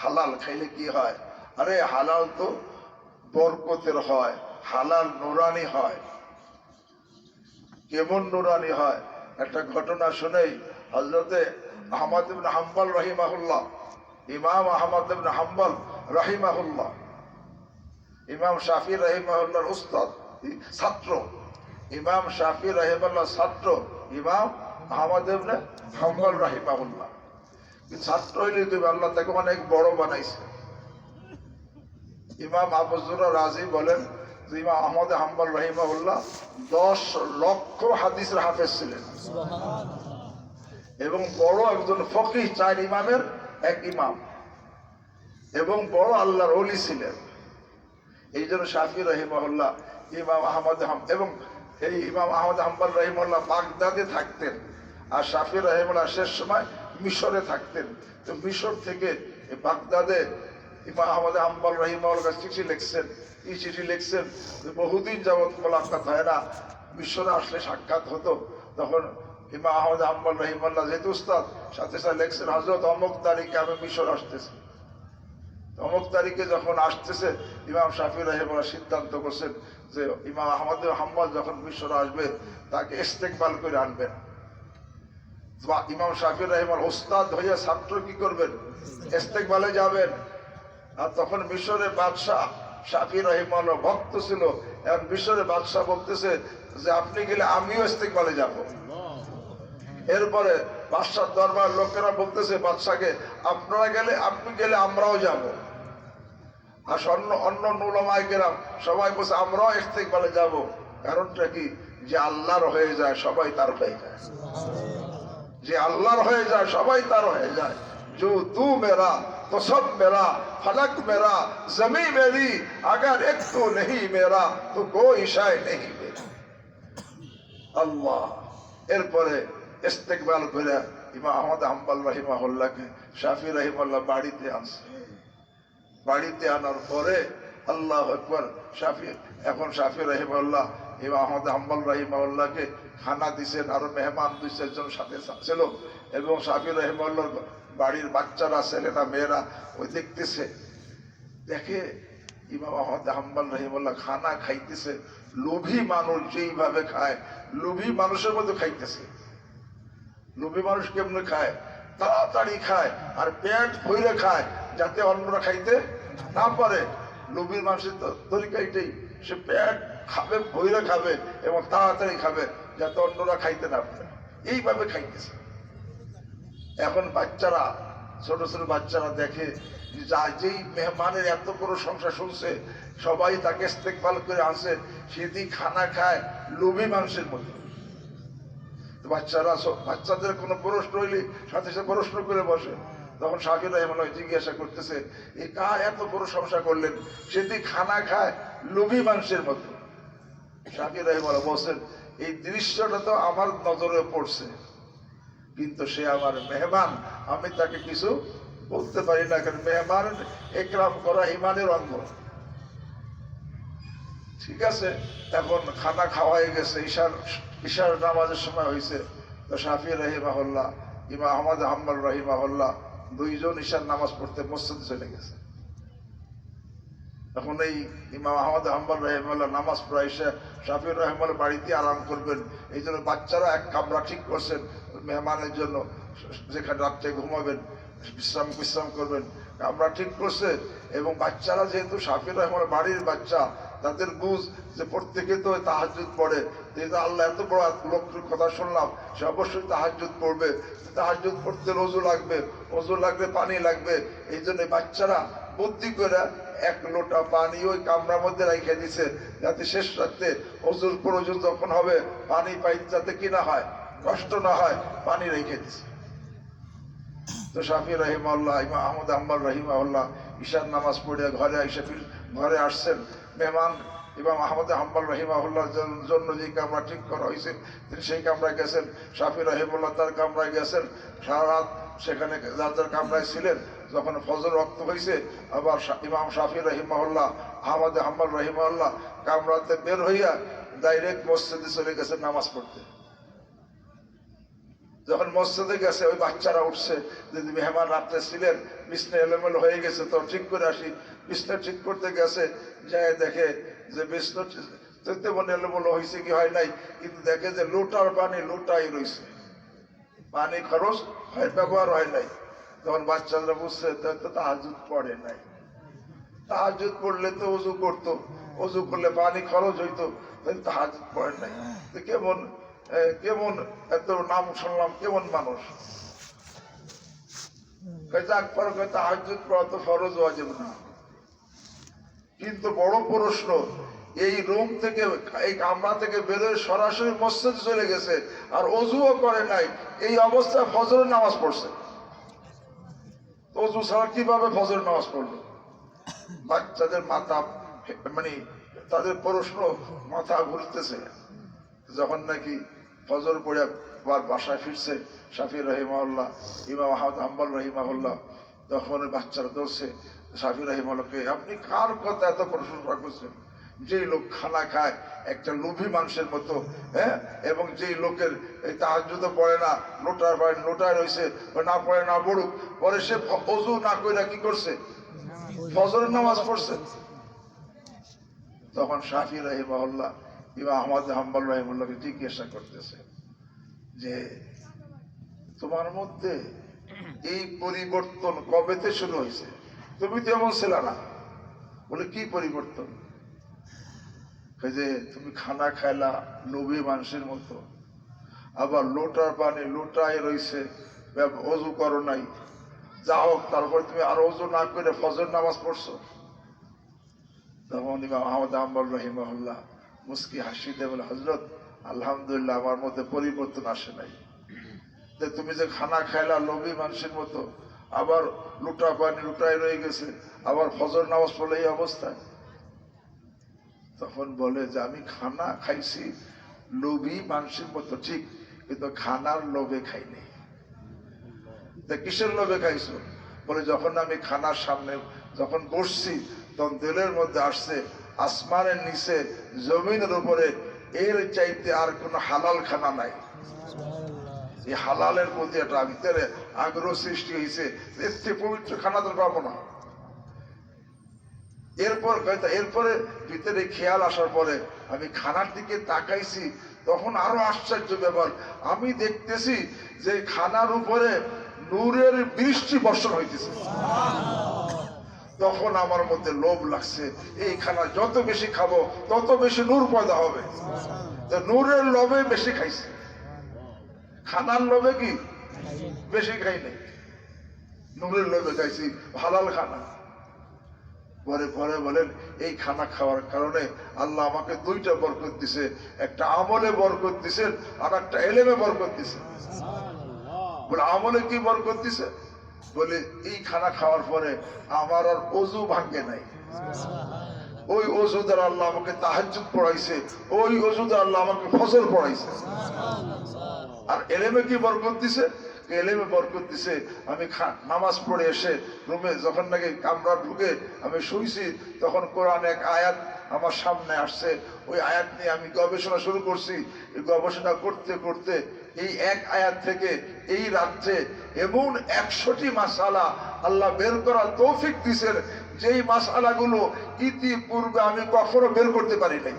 হালাল খাইলে কি হয়? আরে হালাল তো বরকতের হয়, হালাল নুরানি হয়। কেমন নুরানি হয়? একটা ঘটনা শুনেই। হযরতে আহমদ ইবনে হাম্বল রাহিমাহুল্লাহ, ইমাম আহমদ ইবনে হাম্বল রাহিমাহুল্লাহ, ইমাম শাফি রাহিমাহুল্লাহর উস্তাদ ছাত্র, ইমাম শাফি রাহিমাহুল্লাহর ছাত্র ইমাম আহমদ ইবনে হাম্বল রাহিমাহুল্লাহ। ছাত্র হইলে তুমি আল্লাহ তাকে অনেক বড় বানাইছে। ইমাম আবু যুরা রাজি বলেন যে ইমাম আহমদ হাম্বল রাহিমাহুল্লাহ 10 লক্ষ হাদিসের হাফেজ ছিলেন এবং বড় একজন ফকিহ, 4 ইমামের এক ইমাম, এবং বড় আল্লাহর ওলি ছিলেন। এই জন্য শাফি রাহিমাহুল্লাহ ইমাম আহমদ এবং এই ইমাম আহমদ হাম্বল রাহিমাহুল্লাহ বাগদাদে থাকতেন, আর শাফি রাহিমাহুল্লাহ শেষ সময় মিশরে থাকতেন। তো মিশর থেকে বাগদাদে ইমাম আহমদ হাম্বল রাহিমাহুল্লাহ কাছে চিঠি লিখছেন। এই চিঠি লিখছেন বহুদিন যাবৎ মোলাকাত হয় না, মিশরে আসলে সাক্ষাৎ হতো। তখন ইমাম আহমদ হাম্বল রাহিমাহুল্লাহ যেহেতু উস্তাদ, সাথে সাথে লিখছেন হযরত অমুক তারিখে আমি মিশর আসতেছি। অমুক তারিখে যখন আসতেছে ইমাম শাফি রাহিমাহুল্লাহ সিদ্ধান্ত করছেন যে ইমাম আহমদ হাম্বল যখন মিশর আসবে তাকে ইস্তেকবাল করে আনবেন। ইমাম শাফি রাহিমাহুল্লাহ উস্তাদ হইয়া ছাত্র কি করবেন? ইস্তেকবালে যাবেন। আর তখন মিশরের বাদশাহ শাফি রাহিমাহুল্লাহ ভক্ত ছিল, এখন মিশরের বাদশাহ বলতেছে যে আপনি গেলে আমিও ইস্তেকবালে যাব। এরপরে বাদশাহ দরবার লোকেরা বলতেছে বাদশাকে আপনারা গেলে, আপনি গেলে আমরাও যাব। আর অন্য উলামায়ে কেরাম সবাই বলছে আমরাও ইস্তেকবালে যাব। কারণটা কি? যে আল্লাহর হয়ে যায় সবাই তার হয়ে যায়, যে আল্লাহর হয়ে যায় সবাই তার হয়ে যায়। जो तू मेरा तो सब मेरा, फलक मेरा जमी मेरी, अगर एक तो नहीं मेरा तो कोई शाय नहीं मेरा। আল্লাহ। এরপরে ইস্তেকবাল করে ইমাম আহমদ হাম্বল রাহিমাহুল্লাহকে শাফি রাহিমাহুল্লাহ বাড়িতে আনছে। বাড়িতে আনার পরে আল্লাহু আকবার, এখন শাফি রাহিমাহুল্লাহ ইমাম আহমদ হাম্বল রাহিমাহুল্লাহকে খানা দিছেন, আরো মেহমান 2-4 জন সাথে ছিল। এবং শাফি রাহিমাহুল্লাহ বাড়ির বাচ্চারা, ছেলেরা, মেয়েরা ওই দেখতেছে, দেখে ইমাম আহমদ হাম্বল রাহিমাহুল্লাহ খানা খাইতেছে। লোভী মানুষ যেইভাবে খায়, লোভী মানুষের মতো খাইতেছে। লোভী মানুষ কেমনে খায়? তাড়াতাড়ি খায় আর পেট ভরে খায় যাতে অন্যরা খাইতে না পারে। লোভীর মানুষের তরিকা এটাই, সে পেট খাবে, ভরে খাবে এবং তাড়াতাড়ি খাবে যাতে অন্যরা খাইতে না পারে। এইভাবে খাইতেছে। এখন বাচ্চারা, ছোট ছোট বাচ্চারা দেখে যেই মেহমানের এত বড় সংসার শুনছে, সবাই তাকে ইস্তেকবাল করে আসে, সেদিন খানা খায় লোভী মানুষের মতো। বাচ্চাদের কোনো প্রশ্ন হইলে সাথে সাথে প্রশ্ন করে বসে। তখন শাফি রাহিমাহুল্লাহ জিজ্ঞাসা করতেছে এ কার এত বড় সংসার করলেন, সেদিন খানা খায় লোভী মানুষের মতো। শাফি রাহিমাহুল্লাহ বলছেন এই দৃশ্যটা তো আমার নজরে পড়ছে, কিন্তু সে আমার মেহমান, আমি তাকে কিছু বলতে পারি না, কারণ মেহমান একরাম করা ইমানের অঙ্গ। ঠিক আছে, এখন খানা খাওয়া হয়ে গেছে, ঈশার নামাজের সময় হয়েছে। তো শাফি রাহিমাহুল্লাহ ইমাম আহমদ হাম্বল রাহিমাহুল্লাহ দুইজন ঈশার নামাজ পড়তে মসজিদে চলে গেছে। এখন এই ইমাম আহমদ হাম্বল রাহিমাহুল্লাহ নামাজ পড়া এসে শাফি রাহিমাহুল্লাহ বাড়িতে আরাম করবেন, এই জন্য বাচ্চারা এক কামরা ঠিক করছেন মেহমানের জন্য, যেখানে রাত্রে ঘুমাবেন, বিশ্রাম করবেন, কামরা ঠিক করছে। এবং বাচ্চারা যেহেতু শাফি রাহিমাহুল্লাহ বাড়ির বাচ্চা, তাদের বুঝ যে প্রত্যেকে তো তাহাজ্জুদ পড়ে, যেহেতু আল্লাহ এত বড় লোকটির কথা শুনলাম, সে অবশ্যই তাহাজ্জুদ পড়বে। তাহাজ্জুদ পড়তে ওযু লাগবে, ওযু লাগবে পানি লাগবে। এই জন্য বাচ্চারা বুদ্ধি করে এক লোটা পানি ওই কামরার মধ্যে রেখে দিছে, যাতে শেষ রাতে ওযুর প্রয়োজন যখন হবে পানি পাইতে যাতে কি না হয়, কষ্ট না হয়, পানি রেখে দিছে। তো শাফি রাহিমাহুল্লাহ ইমাম আহমদ হাম্বল রাহিমাহুল্লাহ ঈশার নামাজ পড়ে ঘরে আসছেন। মেহমান ইমাম আহমদ হাম্বল রাহিমাহুল্লাহর জন্য যে কামরা ঠিক করা হয়েছে তিনি সেই কামরায় গেছেন। শাফি রাহিমাহুল্লাহ তার কামরায় গেছেন, সারা রাত সেখানে যার যার কামরায় ছিলেন। যখন ফজর রক্ত হয়েছে, আবার ইমাম শাফি রাহিমাহুল্লাহ আহমদ হাম্বল রাহিমাহুল্লাহ কামরাতে বের হইয়া ডাইরেক্ট মসজিদে চলে গেছেন নামাজ পড়তে। যখন মসজিদে গেছে, ওই বাচ্চারা উঠছে, যদি মেহমান রাত্রে ছিলেন, বিছনা এলোমেলো হয়ে গেছে, তো ঠিক করে আসি। বিছনা ঠিক করতে গেছে, যায় দেখে যে বিছনা তেমন এলোমেলো হয়েছে কি হয় নাই, কিন্তু দেখে যে লোটার পানি লোটাই রয়েছে, পানি খরচ হয়, ব্যবহার হয় নাই। তখন বাচ্চারা বুঝছে তো তাহাজ্জুদ পড়ে নাই। তাহাজ্জুদ পড়লে তো ওযু করতো, ওযু করলে পানি খরচ হইতো, তাহাজ্জুদ পড়ে নাই। কেমন এত নাম শুনলাম, কেমন মানুষ। তাহাজ্জুদ পড়া তো ফরজ ওয়াজিব না। কিন্তু বড় প্রশ্ন, এই রুম থেকে, এই কামরা থেকে বেরোয় সরাসরি মসজিদে চলে গেছে আর ওযুও করে নাই, এই অবস্থায় ফজরের নামাজ পড়ছে। ওযু ছাড়া কিভাবে ফজরের নামাজ পড়লো? বাচ্চাদের মাথা মানে তাদের প্রশ্ন, মাথা ঘুরতেছে। যখন নাকি ফজর পড়ে আবার বাসায় ফিরছে শাফি রহিমাহুল্লাহ, ইমাম আহমদ হাম্বল রহিমাহুল্লাহ, তখন বাচ্চারা ধরছে শাফি রহিমাহুল্লাহকে, আপনি কার কথা এত প্রশংসা করছেন? যেই লোক খানা খায় একটা লোভী মানুষের মতো, হ্যাঁ, এবং যেই লোকের এই তাহাজ্জুদ পড়ে না, লোটায় রয়েছে, না পড়ে না পড়ুক, পরে সে ওযু না কইরা কি করছে? ফজরের নামাজ পড়ছে। তখন শাফি রাহিমাহুল্লাহ ইমাম আহমদ হাম্বল রাহিমাহুল্লাহকে জিজ্ঞাসা করতেছে যে তোমার মধ্যে এই পরিবর্তন কবেতে শুরু হয়েছে? তুমি তো এমন ছিল না। বলে কি পরিবর্তন? যে তুমি খানা খাইলা লোভী মানুষের মতো, আবার লোটার পানি লোটায় রয়েছে, ওযু করো নাই, যা হোক, তারপরে তুমি আর ওযু না করে ফজর নামাজ পড়ছো। তখন ইমাম আহমদ হাম্বল রাহিমাহুল্লাহ মুস্কি হাসি দিয়ে বলে, হযরত আলহামদুলিল্লাহ, আমার মধ্যে পরিবর্তন আসে নাই। যে তুমি যে খানা খাইলা লোভী মানুষের মতো, আবার লুটা পানি লুটায় রয়ে গেছে, আবার ফজর নামাজ পড়লে এই অবস্থায়। তখন বলে যে আমি খানা খাইছি লোভী মানুষের মতো ঠিক, কিন্তু খানার লোভে খাইনি। কিসের লোভে খাইছো? বলে যখন আমি খানার সামনে যখন বসছি, তখন দিলের মধ্যে আসছে আসমানের নিচে জমিনের উপরে এর চাইতে আর কোন হালাল খানা নাই। এই হালালের প্রতি একটা ভিতরে আগ্রহ সৃষ্টি হয়েছে, এর থেকে পবিত্র খানা তো পাবো না। এরপরে ভিতরে খেয়াল আসার পরে আমি খানার দিকে তাকাইছি, তখন আরো আশ্চর্য ব্যাপার, আমি দেখতেছি যে খানার উপরে নূরের বৃষ্টি বর্ষণ হইতেছে। তখন আমার মধ্যে লোভ লাগছে, এই খানা যত বেশি খাবো তত বেশি নূর পয়দা হবে। নূরের লোভে বেশি খাইছে, খানার লোভে কি বেশি খাই নাই, নূরের লোভে খাইছি হালাল খানা। পরে পরে বলেন এই খানা খাওয়ার কারণে আল্লাহ আমাকে দুইটা বরকত দিছে, একটা আমলে বরকত দিছেন, আর একটা এলেমে বরকত দিছে। বলে আমলে কি বরকত দিছে? বলে এই খানা খাওয়ার পরে আমার আর ওযু ভাঙ্গে নাই, ওই ওযু দ্বারা আল্লাহ আমাকে তাহাজ্জুদ পড়াইছে, ওই ওযু দ্বারা আল্লাহ আমাকে ফজর পড়াইছে। আর এলেমে কি বরকত দিছে? এলেমে বরকত দিছে আমি নামাজ পড়ে এসে রুমে যখন নাকি কামরা ঢুকে আমি শুইছি, তখন কোরআন এক আয়াত আমার সামনে আসছে, ওই আয়াত নিয়ে আমি গবেষণা শুরু করছি। এই গবেষণা করতে করতে এই এক আয়াত থেকে এই রাত্রে এমন 100টি মাসআলা আল্লাহ বের করার তৌফিক দিছেন, যেই মাসআলাগুলো ইতিপূর্বে আমি কখনো বের করতে পারি নাই।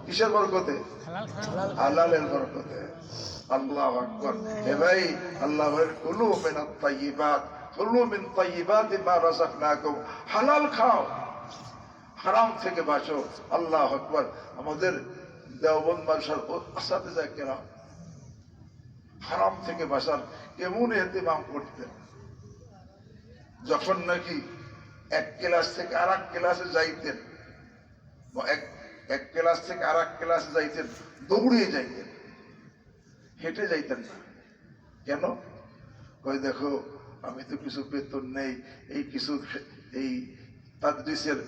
কিসের বরকতে? হালালের বরকতে। আল্লাহু আকবার। হে ভাই, আল্লাহ বলেন কুলু মিনাত তাইয়্যিবাত, কুলু মিন তাইয়্যিবাতি মা রাযাকনাকুম, হালাল খাও, হারাম থেকে বাঁচো। আল্লাহু আকবার। আমাদের দেওবন্দ মাদ্রাসার আসাতিজা কেরাম হারাম থেকে বাঁচার কেমন ইহতিমাম করতেন। যখন নাকি এক ক্লাস থেকে আর এক ক্লাসে যাইতেন, এক ক্লাস থেকে আর এক ক্লাসে যাইতেন, দৌড়িয়ে যাইতেন, হেঁটে যাইতেন না। কেন? কই দেখো আমি তো কিছু বেতন নেই, এই কিছু এই তাদরিসের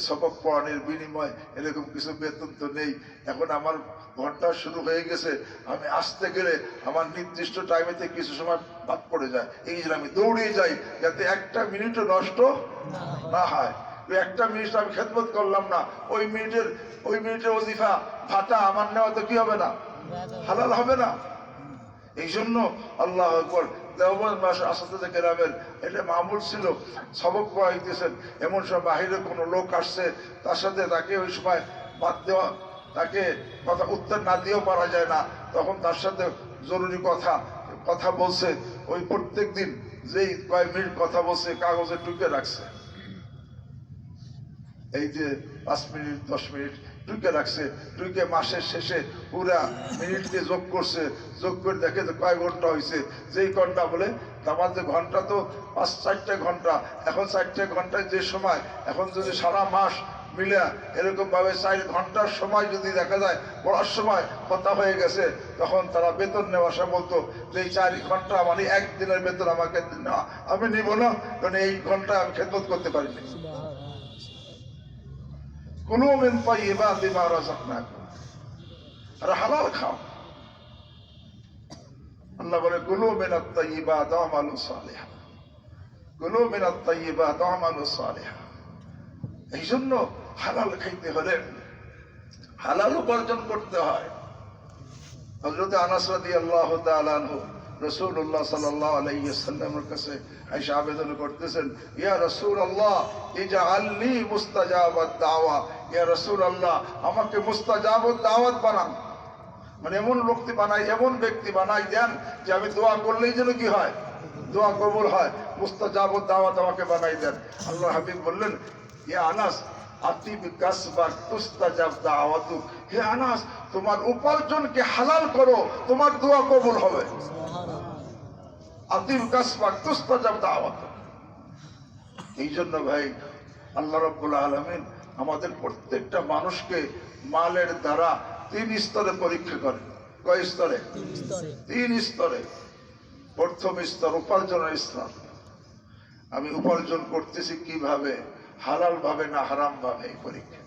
সবক পড়ানোর বিনিময় এরকম কিছু বেতন তো নেই। এখন আমার ঘন্টা শুরু হয়ে গেছে, আমি আসতে গেলে আমার নির্দিষ্ট টাইমেতে কিছু সময় বাদ পড়ে যায়, এই জন্য আমি দৌড়িয়ে যাই যাতে একটা মিনিটও নষ্ট না হয়। একটা মিনিট আমি খেদমত করলাম না, ওই মিনিটের ওজিফা ভাতা আমার নেওয়া তো কি হবে না, হালাল হবে না। এই জন্য আল্লাহু আকবার, দেওবন্দ মাদ্রাসার আসাতিজা কেরামের এটা মামুল ছিল, সবক পড়াইতেছেন, এমন সময় বাহিরে কোনো লোক আসছে, তার সাথে তাকে ওই সময় বাদ দেওয়া, তাকে কথা উত্তর না দিয়েও পারা যায় না, তখন তার সাথে জরুরি কথা বলছে, ওই প্রত্যেক দিন যেই কয়েক মিনিট কথা বলছে কাগজে টুকে রাখছে, এই যে 5 মিনিট 10 মিনিট টুকে রাখছে, টুকে মাসের শেষে পুরা মিনিটকে যোগ করছে, যোগ করে দেখে যে কয় ঘন্টা হয়েছে। যেই ঘন্টা বলে আমাদের ঘন্টা তো 5-4টা ঘন্টা, এখন 4টা ঘন্টায় যে সময়, এখন যদি সারা মাস মিলে এরকম ভাবে 4 ঘন্টার সময় যদি দেখা যায় পড়ার সময় কথা হয়ে গেছে, তখন তারা বেতন নেওয়া আসা বলতো যে এই 4 ঘন্টা মানে একদিনের বেতন আমাকে নেওয়া, আমি নিব না, কারণ এই ঘন্টা আমি খেদমত করতে পারিনি। কুলু মিন তাইয়্যিবাতি মা রাযাকনাকুম, আর হালাল খাও। আল্লাহ বলে কুলু মিনাত তাইয়্যিবাত ওয়া আমালু সালিহা, কুলু মিনাত তাইয়্যিবাত ওয়া আমালু সালিহা। এই জন্য হালাল খাইতে হলে হালাল উপার্জন করতে হয়। হযরত আনাস রাদিয়াল্লাহু তাআলা আনহু রাসূলুল্লাহ সাল্লাল্লাহু আলাইহি ওয়াসাল্লামের কাছে আয়েশা আবেদন করতেছেন, ইয়া রাসূলুল্লাহ ইজআলনি মুস্তাজাবাত দাওয়া, ইয়া রাসূলুল্লাহ আমাকে মুস্তাজাবাত দাওয়াত বানান, মানে এমন ব্যক্তি বানাই, এমন ব্যক্তি বানাই দেন যে আমি দোয়া করলেই যেন কি হয়, দোয়া কবুল হয়। মুস্তাজাবাত দাওয়াত আমাকে বানাই দেন। আল্লাহ হাবিব বললেন, ইয়া আনাস আতিব কাসবাক তুস্তাজাব দাওয়াতুক, হে আনাস তোমার উপার্জনকে হালাল করো, তোমার দোয়া কবুল হবে। আতিব কাসবাক তুস্তাজাব দাওয়াতুক। এই জন্য ভাই আল্লাহ রাব্বুল আলামিন আমাদের প্রত্যেকটা মানুষকে মালের দ্বারা 3 স্তরে পরীক্ষা করেন। কয় স্তরে? 3 স্তরে। প্রথম স্তর উপার্জনের স্তর। আমি উপার্জন করতেছি কিভাবে, হালাল ভাবে না হারাম ভাবে, এই পরীক্ষা।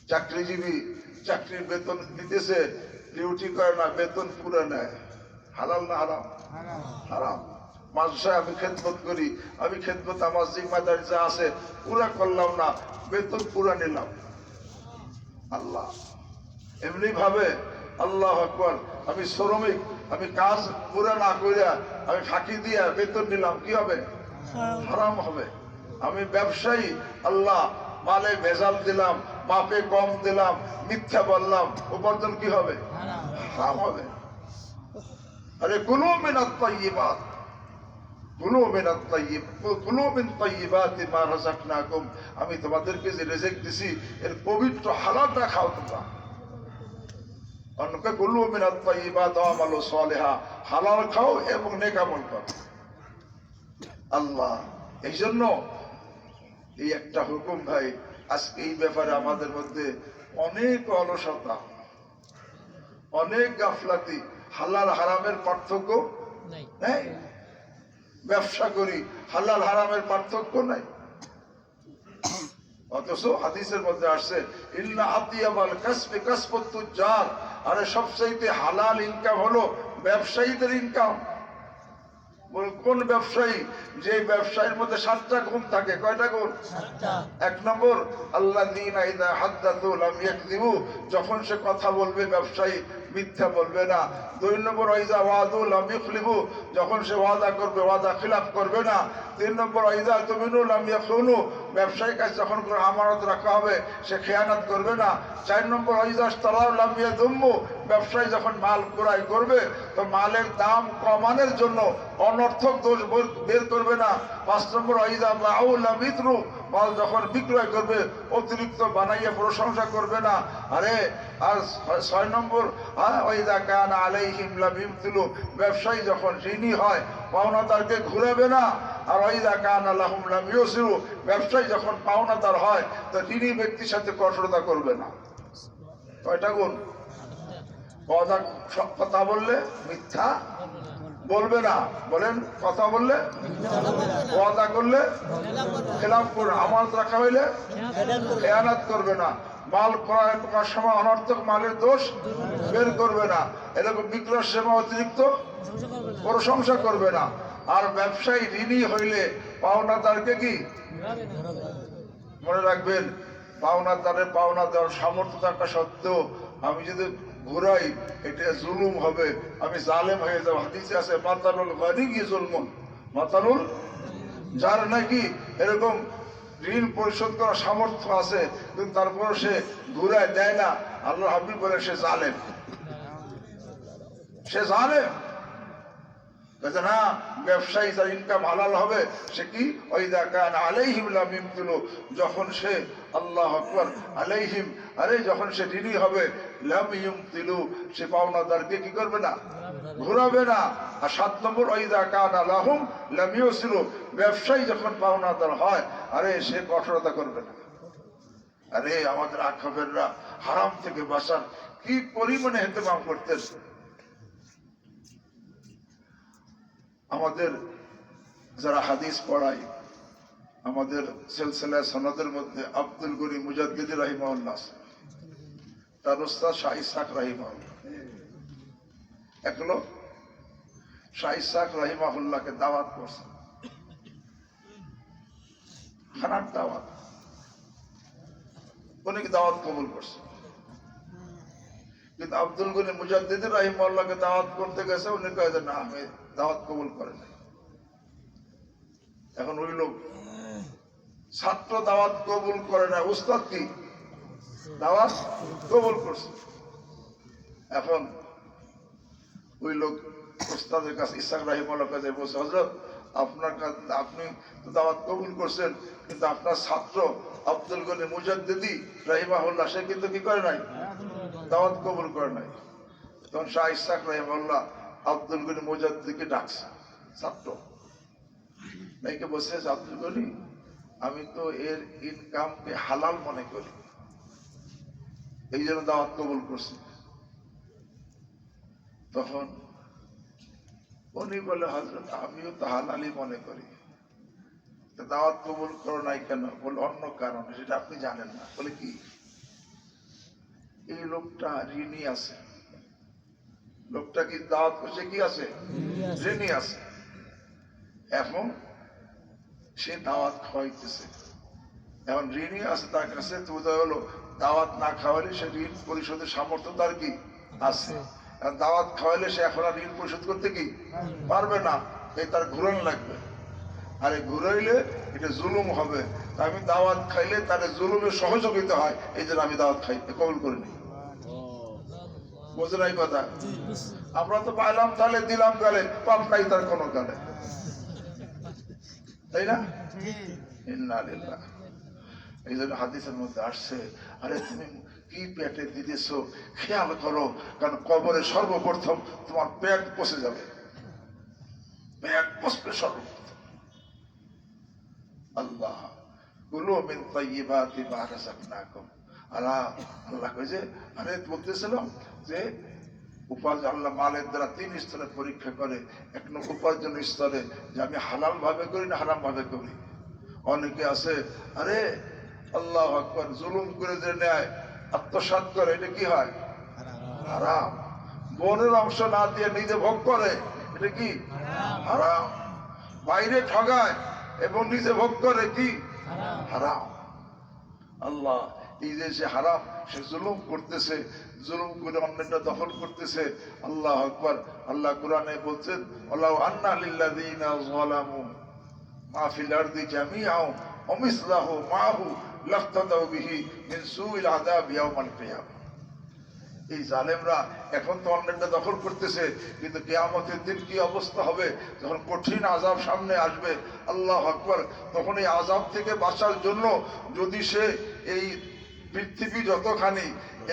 চাকরিজীবী চাকরির বেতন দিতেছে, ডিউটি করে না, বেতন পুরো নেয়, হালাল না হারাম? হারাম। মাদ্রাসায় আমি খেদমত করি, আমি খেদমত আমার জিম্মাদারি যা আছে পুরা করলাম না, বেতন পুরা নিলাম, আল্লাহ। এমনি ভাবে আল্লাহ আকবার, আমি শ্রমিক, আমি কাজ পুরা না করিয়া আমি ফাঁকি দিয়া বেতন নিলাম, কি হবে? হারাম হবে। আমি ব্যবসায়ী, আল্লাহ মালে ভেজাল দিলাম, মাপে কম দিলাম, মিথ্যা বললাম, উপার্জন কি হবে? হারাম হবে। আরে কুলু মিনাত তাইয়্যিবাত, কুলু মিনাত কুলু মিন তাইয়্যিবাতি মা রাযাকনাকুম, আমি তোমাদেরকে যে রিজিক দিছি এর পবিত্র হালালটা খাও তোমরা। অন্যকে কুলু মিনাত তাইয়্যিবাত ওয়া আমালু সালিহা, হালাল খাও এবং নেক আমল করো। আল্লাহ এই জন্য এই একটা হুকুম ভাই, আজকে এই ব্যাপারে আমাদের মধ্যে অনেক অলসতা, অনেক গাফলাতি। হালাল হারামের পার্থক্য নাই। ব্যবসা করি, হালাল হারামের পার্থক্য নাই। অথচ হাদিসের মধ্যে আসছে ইন্না আতিয়াবাল কাসবি কাসবুত তুজ্জার, আরে সবচাইতে হালাল ইনকাম হলো ব্যবসায়ীদের ইনকাম। কোন ব্যবসায়ী? যে ব্যবসায়ীর মধ্যে 7টা গুণ থাকে। কয়টা গুণ? 7টা। 1 নম্বর আল্লাযীনা ইযা হাদাসু লাম ইয়াকযিবু, যখন সে কথা বলবে ব্যবসায়ী মিথ্যা বলবে না। 2 নম্বর ওয়াইজা ওয়াদু লাম ইখলিফু, যখন সে ওয়াদা করবে ওয়াদা খিলাফ করবে না। 3 নম্বর ওয়াইজা তুমিনু লাম ইয়াখুনু, ব্যবসায়ীর কাছে যখন কোনো আমানত রাখা হবে সে খেয়ানত করবে না। 4 নম্বর ওয়াইজা ইশতারাউ লাম ইয়াযুম্মু, ব্যবসায়ী যখন মাল ক্রয় করবে তো মালের দাম কমানোর জন্য অনর্থক দোষ বের করবে না। 5 নম্বর ওয়াইজা বাউ লাম ইতরু, মাল যখন বিক্রয় করবে অতিরিক্ত বানাইয়া প্রশংসা করবে না। আরে আর 6 নম্বর ওয়াইজা কানা আলাইহিম লাম ইমতিলু, ব্যবসায়ী যখন ঋণী হয় পাওনাদারকে ঘুরাবে না। আর ওয়াইজা কানা লাহুম লাম ইউসিরু, ব্যবসায়ী যখন পাওনাদার হয় তো ঋণী ব্যক্তির সাথে কঠোরতা করবে না। কয়টা গুণ? কথা বললে মিথ্যা বলবে না, বলেন কথা বললে ওয়াদা করলে খেলাফ করবে, আমানত রাখা হইলে খেয়ানত করবে না, মাল ক্রয় করার সময় অনর্থক মালের দোষ বের করবে না, এরকম বিক্রয়ের সময় অতিরিক্ত প্রশংসা করবে না। আর ব্যবসায়ী ঋণী হইলে পাওনাদারকে কি মনে রাখবেন, পাওনাদারের পাওনা দেওয়ার সামর্থ্য থাকা সত্ত্বেও আমি যদি ঘুরাই এটা জুলুম হবে, আমি জালেম হয়ে যাব। হাদিসে আছে মাতালুল গানি কি জুলমুন, মাতালুল যার নাকি এরকম ঋণ পরিশোধ করার সামর্থ্য আছে কিন্তু তারপর সে ঘুরায় দেয় না, আল্লাহ হাবিব বলে সে জালেম, সে জালেম। না, ব্যবসায়ী যার ইনকাম হালাল হবে সে কি ওয়াইদা কানা আলাইহিম লাম ইমতিলু, যখন সে আল্লাহু আকবার আলাইহিম, আরে যখন সে ঋণী হবে লাম ইমতিলু, সে পাওনাদারকে কি করবে না, ঘুরাবে না। আর 7 নম্বর ওয়াইদা কানা লাহুম লাম ইউসিলু, ব্যবসায়ী যখন পাওনাদার হয় আরে সে কঠোরতা করবে না। আরে আমাদের আকাবেররা হারাম থেকে বাঁচার কি পরিমাণে ইহতিমাম করতেন। আমাদের যারা হাদিস পড়ায় আমাদের সিলসিলা সনদের মধ্যে আব্দুল গনি মুজাদ্দিদি রাহিমাহুল্লাহ, তার উস্তাদ শাহ ইসহাক রাহিমাহুল্লাহ, এক লোক শাহ ইসহাক রাহিমাহুল্লাহকে দাওয়াত করছে, খানার দাওয়াত, উনি দাওয়াত কবুল করছে। কিন্তু আব্দুল গনি মুজাদ্দিদ রাহিমাহুল্লাহকে দাওয়াত করতে গেছে, উনি কয়ে যে না, আমি দাওয়াত কবুল করে নাই। এখন ওই লোক ছাত্র দাওয়াত কবুল করে না, উস্তাদ কি দাওয়াত কবুল করছে। এখন ওই লোক উস্তাদের কাছে ইসহাক রাহিমাহুল্লাহর কাছে বলছে, হযরত আপনার কাছে, আপনি তো দাওয়াত কবুল করছেন, কিন্তু আপনার ছাত্র আব্দুল গনি মুজাদ্দিদি রাহিমাহুল্লাহ সে কিন্তু কি করে নাই, দাওয়াত কবুল করে নাই। তখন শাহ ইসহাক রাহিমাহুল্লাহ আব্দুল গনি মুজাদ্দিদিকে ডাকছে, ছাত্র নাইকে বসে, আব্দুল গনি, আমি তো এর ইনকামকে হালাল মনে করি, এই জন্য দাওয়াত কবুল করছি। তখন উনি বলে, হযরত আমিও তো হালালই মনে করি, দাওয়াত কবুল করো নাই কেন? বলে অন্য কারণ, সেটা আপনি জানেন না। বলে কি? এই লোকটা ঋণী আছে। লোকটা কি দাওয়াত করছে, কি আছে? ঋণী আছে। এখন সে দাওয়াত খাওয়াইতেছে, এখন ঋণী আছে তার কাছে, তো হলো দাওয়াত না খাওয়ালে সে ঋণ পরিশোধের সামর্থ্য তার কি আছে। দাওয়াত খাওয়াইলে সে এখন আর ঋণ পরিশোধ করতে কি পারবে না, এই তার ঘুরান লাগবে। আর এই ঘুরাইলে এটা জুলুম হবে। আমি দাওয়াত খাইলে তার জুলুমের সহযোগিতা হয়, এই জন্য আমি দাওয়াত খাই, কবুল করিনি। বোঝেন এই কথা? আমরা তো পাইলাম তাহলে, দিলাম গালে, পাপ খাই তার কোনো গালে, তাই না? ইন্নালিল্লাহ। এই জন্য হাদিসের মধ্যে আসছে, আরে তুমি কি পেটে দিতেছো খেয়াল করো, কারণ কবরে সর্বপ্রথম তোমার পেট পচে যাবে, পেট পচবে সর্বপ্রথম। আল্লাহ কুলু মিন তাইয়্যিবাতি মা রাযাকনাকুম। আল্লাহ কই যে, আরে বলতেছিলাম যে উপার্জন, আল্লাহ মালের দ্বারা 3 স্তরে পরীক্ষা করে। এক নম্বর উপার্জন স্তরে, যে আমি হালাল ভাবে করি না হারাম ভাবে করি। অনেকে আছে, আরে আল্লাহু আকবার, জুলুম করে যে নেয়, আত্মসাৎ করে, এটা কি হয়? হারাম। বোনের অংশ না দিয়ে নিজে ভোগ করে, এটা কি হারাম। বাইরে ঠগায় এবং নিজে ভোগ করে, কি হারাম। আল্লাহ এই যে সে হারাম, সে জুলুম করতেছে, জুলুম করে অন্যটা দখল করতেছে। আল্লাহ আকবার। আল্লাহ কোরআনে বলছেন, ওয়ালাউ আন্না লিল্লাযীনা যালামু মা ফিল আরদি জামিআও ওয়া মিসলাহু মাহু লাফতাদাউ বিহি মিন সুইল আযাব ইয়াউমাল কিয়ামা। এই জালেমরা এখন তো অন্যটা দখল করতেছে, কিন্তু কিয়ামতের দিন কি অবস্থা হবে, যখন কঠিন আযাব সামনে আসবে, আল্লাহু আকবার, তখন এই আযাব থেকে বাঁচার জন্য যদি সে এই পৃথিবী যতখানি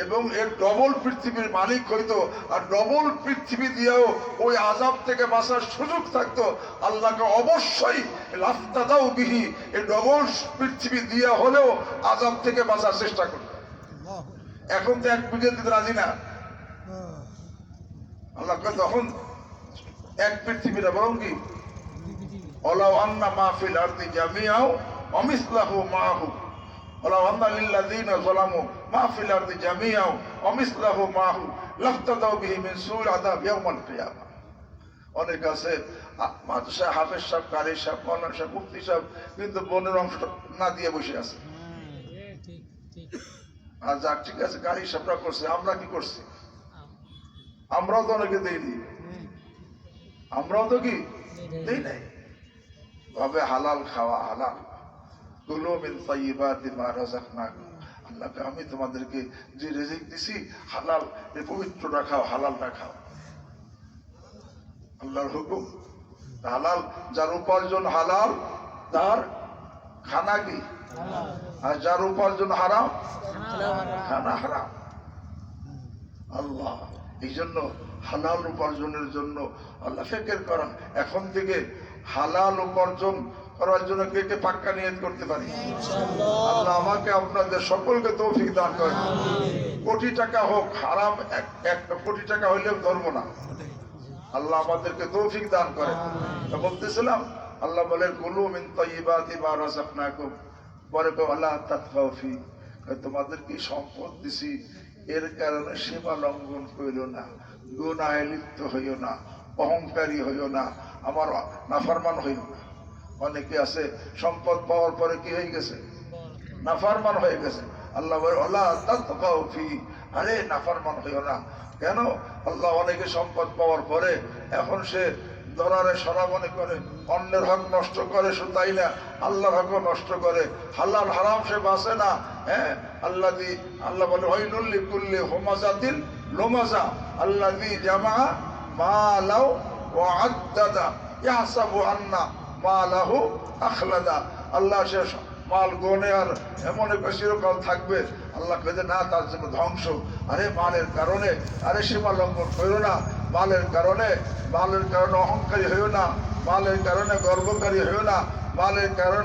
এবং এর ডবল পৃথিবীর মালিক হইতো, আর ডবল পৃথিবী দিয়েও ওই আযাব থেকে বাঁচার সুযোগ থাকতো, আল্লাহকে অবশ্যই লাফতাদাউ বিহি, এই ডবল পৃথিবী দিয়ে হলেও আযাব থেকে বাঁচার চেষ্টা করতো। এখন তো 1 বিঘে দিতে রাজি না। আল্লাহ তখন 1 পৃথিবীটা, বরং কি ওয়ালাউ আন্না মা ফিল আরদি জামিআও ওয়া মিসলাহু মাহু, ওয়ালাউ আন্না লিল্লাযীনা যালামু মা ফিল আরদি জামিআও ওয়া মিসলাহু মাহু লাফতাদাউ বিহি মিন সুইল আযাব ইয়াউমাল কিয়ামা। অনেক আছে মাদ্রাসা হাফেজ সাহেব, কারি সাহেব, মাওলানা সাহেব, মুফতি সাহেব, কিন্তু বোনের অংশ না দিয়ে বসে আছে। আর যাক ঠিক আছে, গাড়ি সাপড়া করছে, আমরা কি করছি? আমরাও তো অনেকে দেইনি, আমরাও তো কি দেই নাই। ভাবে হালাল খাওয়া, হালাল। কুলু মিন তাইয়্যিবাতি মা রাযাকনাকুম। আল্লাহকে, আমি তোমাদেরকে যে রিজিক দিছি হালাল, এই পবিত্রটা খাও, হালালটা খাও। আল্লাহর হুকুম হালাল। যার উপার্জন হালাল তার খানা কি, আর যার উপার্জন হারাম খানা হারাম। আল্লাহ এই জন্য হালাল উপার্জনের জন্য আল্লাহ ফিকির করেন। এখন থেকে হালাল উপার্জন করার জন্য কে কে পাক্কা নিয়ত করতে পারি? আল্লাহ আমাকে আপনাদের সকলকে তৌফিক দান করেন। কোটি টাকা হোক, হারাম 1 কোটি টাকা হইলেও ধরবো না। আল্লাহ আমাদেরকে তৌফিক দান করেন। বলতেছিলাম, আল্লাহ বলেন কুলু মিন তাইয়্যিবাতি মা রাযাকনাকুম। পরে আল্লাহ তাতফাউ ফি, তোমাদের কি সম্পদ দিছি, এর কারণে সীমা লঙ্ঘন করিল না। গুনাহে লিপ্ত হইও না, অহংকারী হইও না, আমার নাফরমান হইও না। অনেকে আছে সম্পদ পাওয়ার পরে কি হয়ে গেছে, নাফরমান হয়ে গেছে। আল্লাহ বলে ওয়ালা তাতগাউ ফি, আরে নাফরমান হইও না। কেন? আল্লাহ অনেকে সম্পদ পাওয়ার পরে এখন সে দরারে সরা মনে করে, অন্যের হক নষ্ট করে, শুধু তাই না আল্লাহর হক নষ্ট করে, হালাল হারাম সে বাঁচে না। হ্যাঁ, আল্লাহ বলে ওয়াইলুল লিকুল্লি হুমাযাতিল লুমাযা আল্লাযী জামা মালাও ওয়া আদ্দাদা ইয়াহসাবু আন্না মালাহু আখলাদা। আল্লাহ সে মাল গনে আর এমন চিরকাল থাকবে। আল্লাহ কে না, তার জন্য ধ্বংস। আরে মালের কারণে, আরে সীমা লঙ্ঘন করো না। মালের কারণে অহংকারী হইও না, মালের কারণে গর্বকারী হইও না, মালের কারণে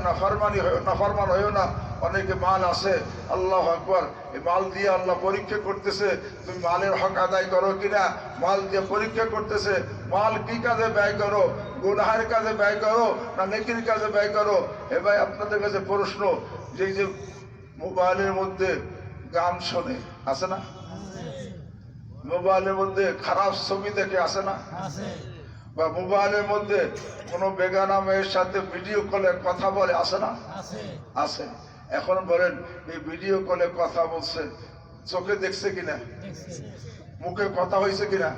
নাফরমান হইও না। অনেকে মাল আছে, আল্লাহু আকবার, এই মাল দিয়ে আল্লাহ পরীক্ষা করতেছে তুমি মালের হক আদায় করো কিনা। মাল দিয়ে পরীক্ষা করতেছে, মাল কি কাজে ব্যয় করো, গুনাহের কাজে ব্যয় করো না নেকির কাজে ব্যয় করো। এ ভাই, আপনাদের কাছে প্রশ্ন, যে মোবাইলের মধ্যে গান শোনে, আছে না? মোবাইলের মধ্যে খারাপ ছবি দেখে, আছে না? বা মোবাইলের মধ্যে কোনো বেগানা মেয়ের সাথে ভিডিও কলে কথা বলে, আছে না? আছে। এখন বলেন, এই ভিডিও কলে কথা বলছে, চোখে দেখছে কিনা, মুখে কথা হয়েছে কিনা,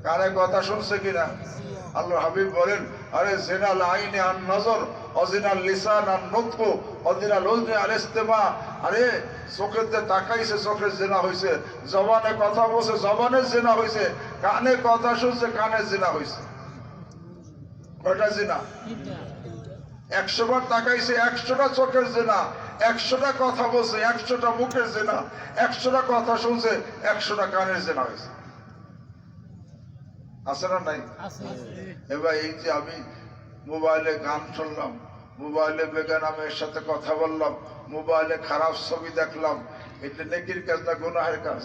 কানে কথা শুনছে কিনা? আল্লাহ হাবিব বলেন, আরে জিনাল আইনে আন নজর অজিনাল লিসান আন নুতকু অজিনাল উজনি আল ইস্তিমা। আরে চোখেতে তাকাইছে, চোখের জিনা হয়েছে। জবানে কথা বলছে, জবানের জিনা হয়েছে। কানে কথা শুনছে, কানের জিনা হয়েছে। কয়টা জিনা? 100 বার তাকাইছে, 100টা চোখের জিনা। 100টা কথা বলছে, 100টা মুখের জিনা। 100টা কথা শুনছে, 100টা কানের জিনা হয়েছে। আছে না নাই? এবার এই যে আমি মোবাইলে গান শুনলাম, মোবাইলে বেগানা মেয়ের সাথে কথা বললাম, মোবাইলে খারাপ ছবি দেখলাম, এটা নেকির কাজ না গুনাহের কাজ?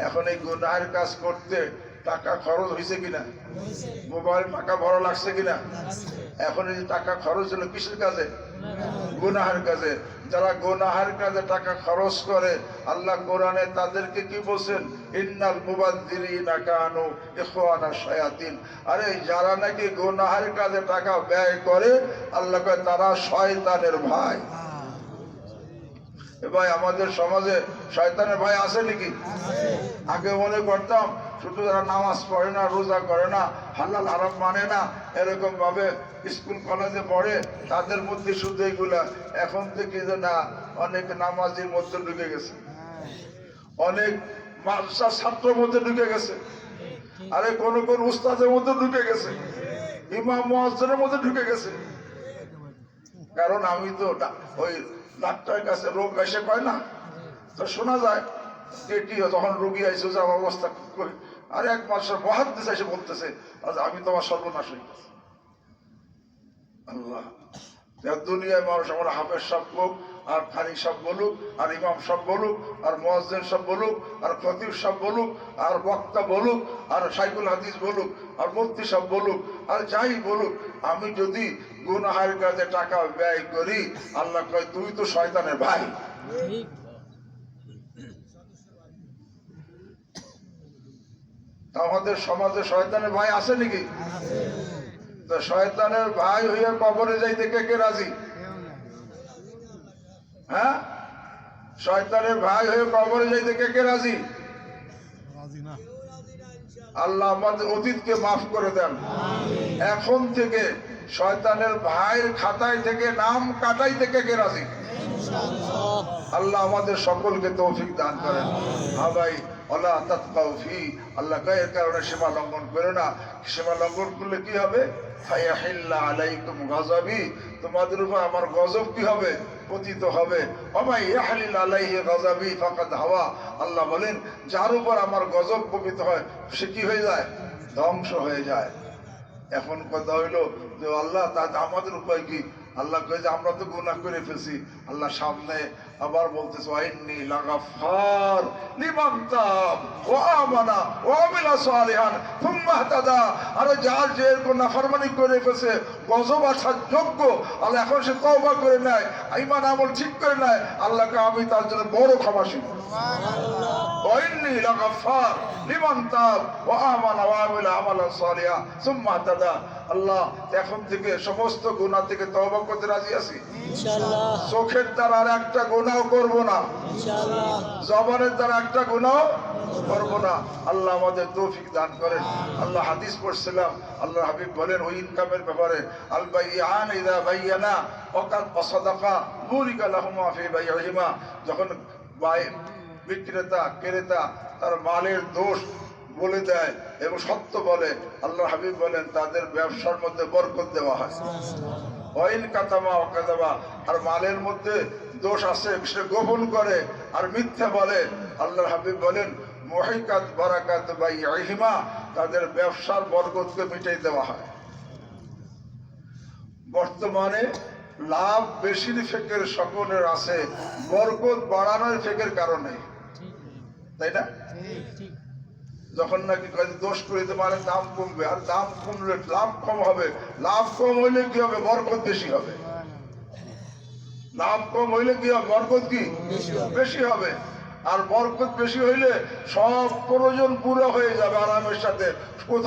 এখন এই গুনাহের কাজ করতে টাকা খরচ হয়েছে কিনা? মোবাইল টাকা ভরা লাগছে কিনা? এখন এই টাকা খরচ হলো কিসের কাজে? গুনাহের কাজে। যারা গুনাহের কাজে টাকা খরচ করে, আল্লাহ কোরআনে তাদেরকে কি বলছেন? ইন্নাল মুবাযযিরিনা কানু ইখওয়ানা শায়াতিন। আরে যারা নাকি গুনাহের কাজে টাকা ব্যয় করে, আল্লাহ কয় তারা শয়তানের ভাই। এ ভাই, আমাদের সমাজে শয়তানের ভাই আছে নাকি? আগে মনে করতাম শুধু যারা নামাজ পড়ে না, রোজা করে না, হালাল হারাম মানে না, এরকম ভাবে স্কুল কলেজে পড়ে, তাদের মধ্যে শুধু এগুলা। এখন থেকে যে না, অনেক নামাজির মধ্যে ঢুকে গেছে, অনেক মাদ্রাসা ছাত্রের মধ্যে ঢুকে গেছে, আরে কোন কোন উস্তাদের মধ্যে ঢুকে গেছে, ইমাম মুয়াজ্জিনের মধ্যে ঢুকে গেছে। কারণ আমি তো ওই ডাক্তারের কাছে রোগ এসে কয় না, তো শোনা যায় কি যখন রোগী আইসে যে আমার অবস্থা, আর এক মাসের মহাদ্দেশ এসে বলতেছে আমি তোমার সর্বনাশ হয়ে গেছি। আল্লাহ, দুনিয়ায় মানুষ আমার হাফেজ সব হোক, আর খানি সব বলুক, আর ইমাম সব বলুক, আর মুয়াজ্জিন সব বলুক, আর খতিব সব বলুক, আর বক্তা বলুক, আর শাইখুল হাদিস বলুক, আর মুফতি সব বলুক, আর যাই বলুক, আমি যদি গুনাহের কাজে টাকা ব্যয় করি, আল্লাহ কয় তুই তো শয়তানের ভাই। আমাদের সমাজে শয়তানের ভাই আছে নাকি? তো শয়তানের ভাই হইয়া কবরে যাইতে কে কে রাজি? হ্যাঁ, শয়তানের ভাই হয়ে কবরে যাইতে কে কে রাজি? আল্লাহ আমাদের অতীতকে মাফ করে দেন। এখন থেকে শয়তানের ভাইয়ের খাতায় থেকে নাম কাটাইতে কে কে রাজি? আল্লাহ আমাদের সকলকে তৌফিক দান করেন। হ্যাঁ ভাই, ওয়ালা তাতগাউ ফি, আল্লাহ এর কারণে সীমা লঙ্ঘন করো না। সীমা লঙ্ঘন করলে কি হবে? ফায়াহিল্লা আলাইকুম গাযাবি, তোমাদের উপর আমার গজব কি হবে? পতিত হবে। ওমাই ইয়াহলিল আলাইহি গাযাবি ফাকাদ হাওয়া, আল্লাহ বলেন যার উপর আমার গজব পতিত হয় সে কি হয়ে যায়? ধ্বংস হয়ে যায়। এখন কথা হইলো যে আল্লাহ তা আমাদের উপায় কি? আল্লাহ কয়ে যে আমরা তো গুনাহ করে ফেলছি। আল্লাহ সামনে আবার বলতেছে ওয়াইন্নী লাগাফার লিমান তাব ওয়া আমানা ওয়া আমিলা সালিহান সুম্মা ইহতাদা। আরে যার যে নাফরমানি করে ফেলছে, গজব আসার যোগ্য, আল্লাহ এখন সে তওবা করে নেয়, ঈমান আমল ঠিক করে নেয়, আল্লাহকে আমি তার জন্য বড় ক্ষমাশীল। সুবহানাল্লাহ। ওয়া ইন্নী লাগাফফার লিমান তাব ওয়া আমানা ওয়া আমিলা আমালান সালিহা সুম্মা তাদা। আল্লাহ এখন থেকে সমস্ত গুনাহ থেকে তওবা করতে রাজি আছি ইনশাআল্লাহ, চোখের দ্বারা আর একটা গুনাহ করব না, ইনশাআল্লাহ, জবানের দ্বারা একটা গুনাহ করব না। আল্লাহ আমাদের তৌফিক দান করেন। আল্লাহ হাদিস পড়ছিলাম, আল্লাহ হাবিব বলেন ওই ইনকামের ব্যাপারে, আল বাইয়ান ইযা বাইয়ানা ওয়াকাদ সাদাকা বুরিকা লাহুমা ফি বাইইহিমা। যখন বিক্রেতা ক্রেতা তার মালের দোষ বলে দেয় এবং সত্য বলে, আল্লাহ হাবিব বলেন তাদের ব্যবসার মধ্যে বরকত দেওয়া হয়। ওয়াইন কাতামা ওয়াকাদাবা, আর মালের মধ্যে দোষ আছে সে গোপন করে আর মিথ্যা বলে, আল্লাহ হাবিব বলেন মুহিকাত বারাকাত বাইইহিমা, তাদের ব্যবসার বরকতকে মিটিয়ে দেওয়া হয়। বর্তমানে লাভ বেশির ফেকের সকলের আছে, বরকত বাড়ানোর ফেকের কারণে, তাই না? যখন নাকি দোষ করিতে পারে দাম কমবে, আর দাম কমলে লাভ কম হবে, লাভ কম হইলে কি হবে? বরকত বেশি হবে। লাভ কম হইলে কি হবে? বরকত কি বেশি হবে। আর বরকত বেশি হইলে সব প্রয়োজন পুরো হয়ে যাবে আরামের সাথে। কোথাও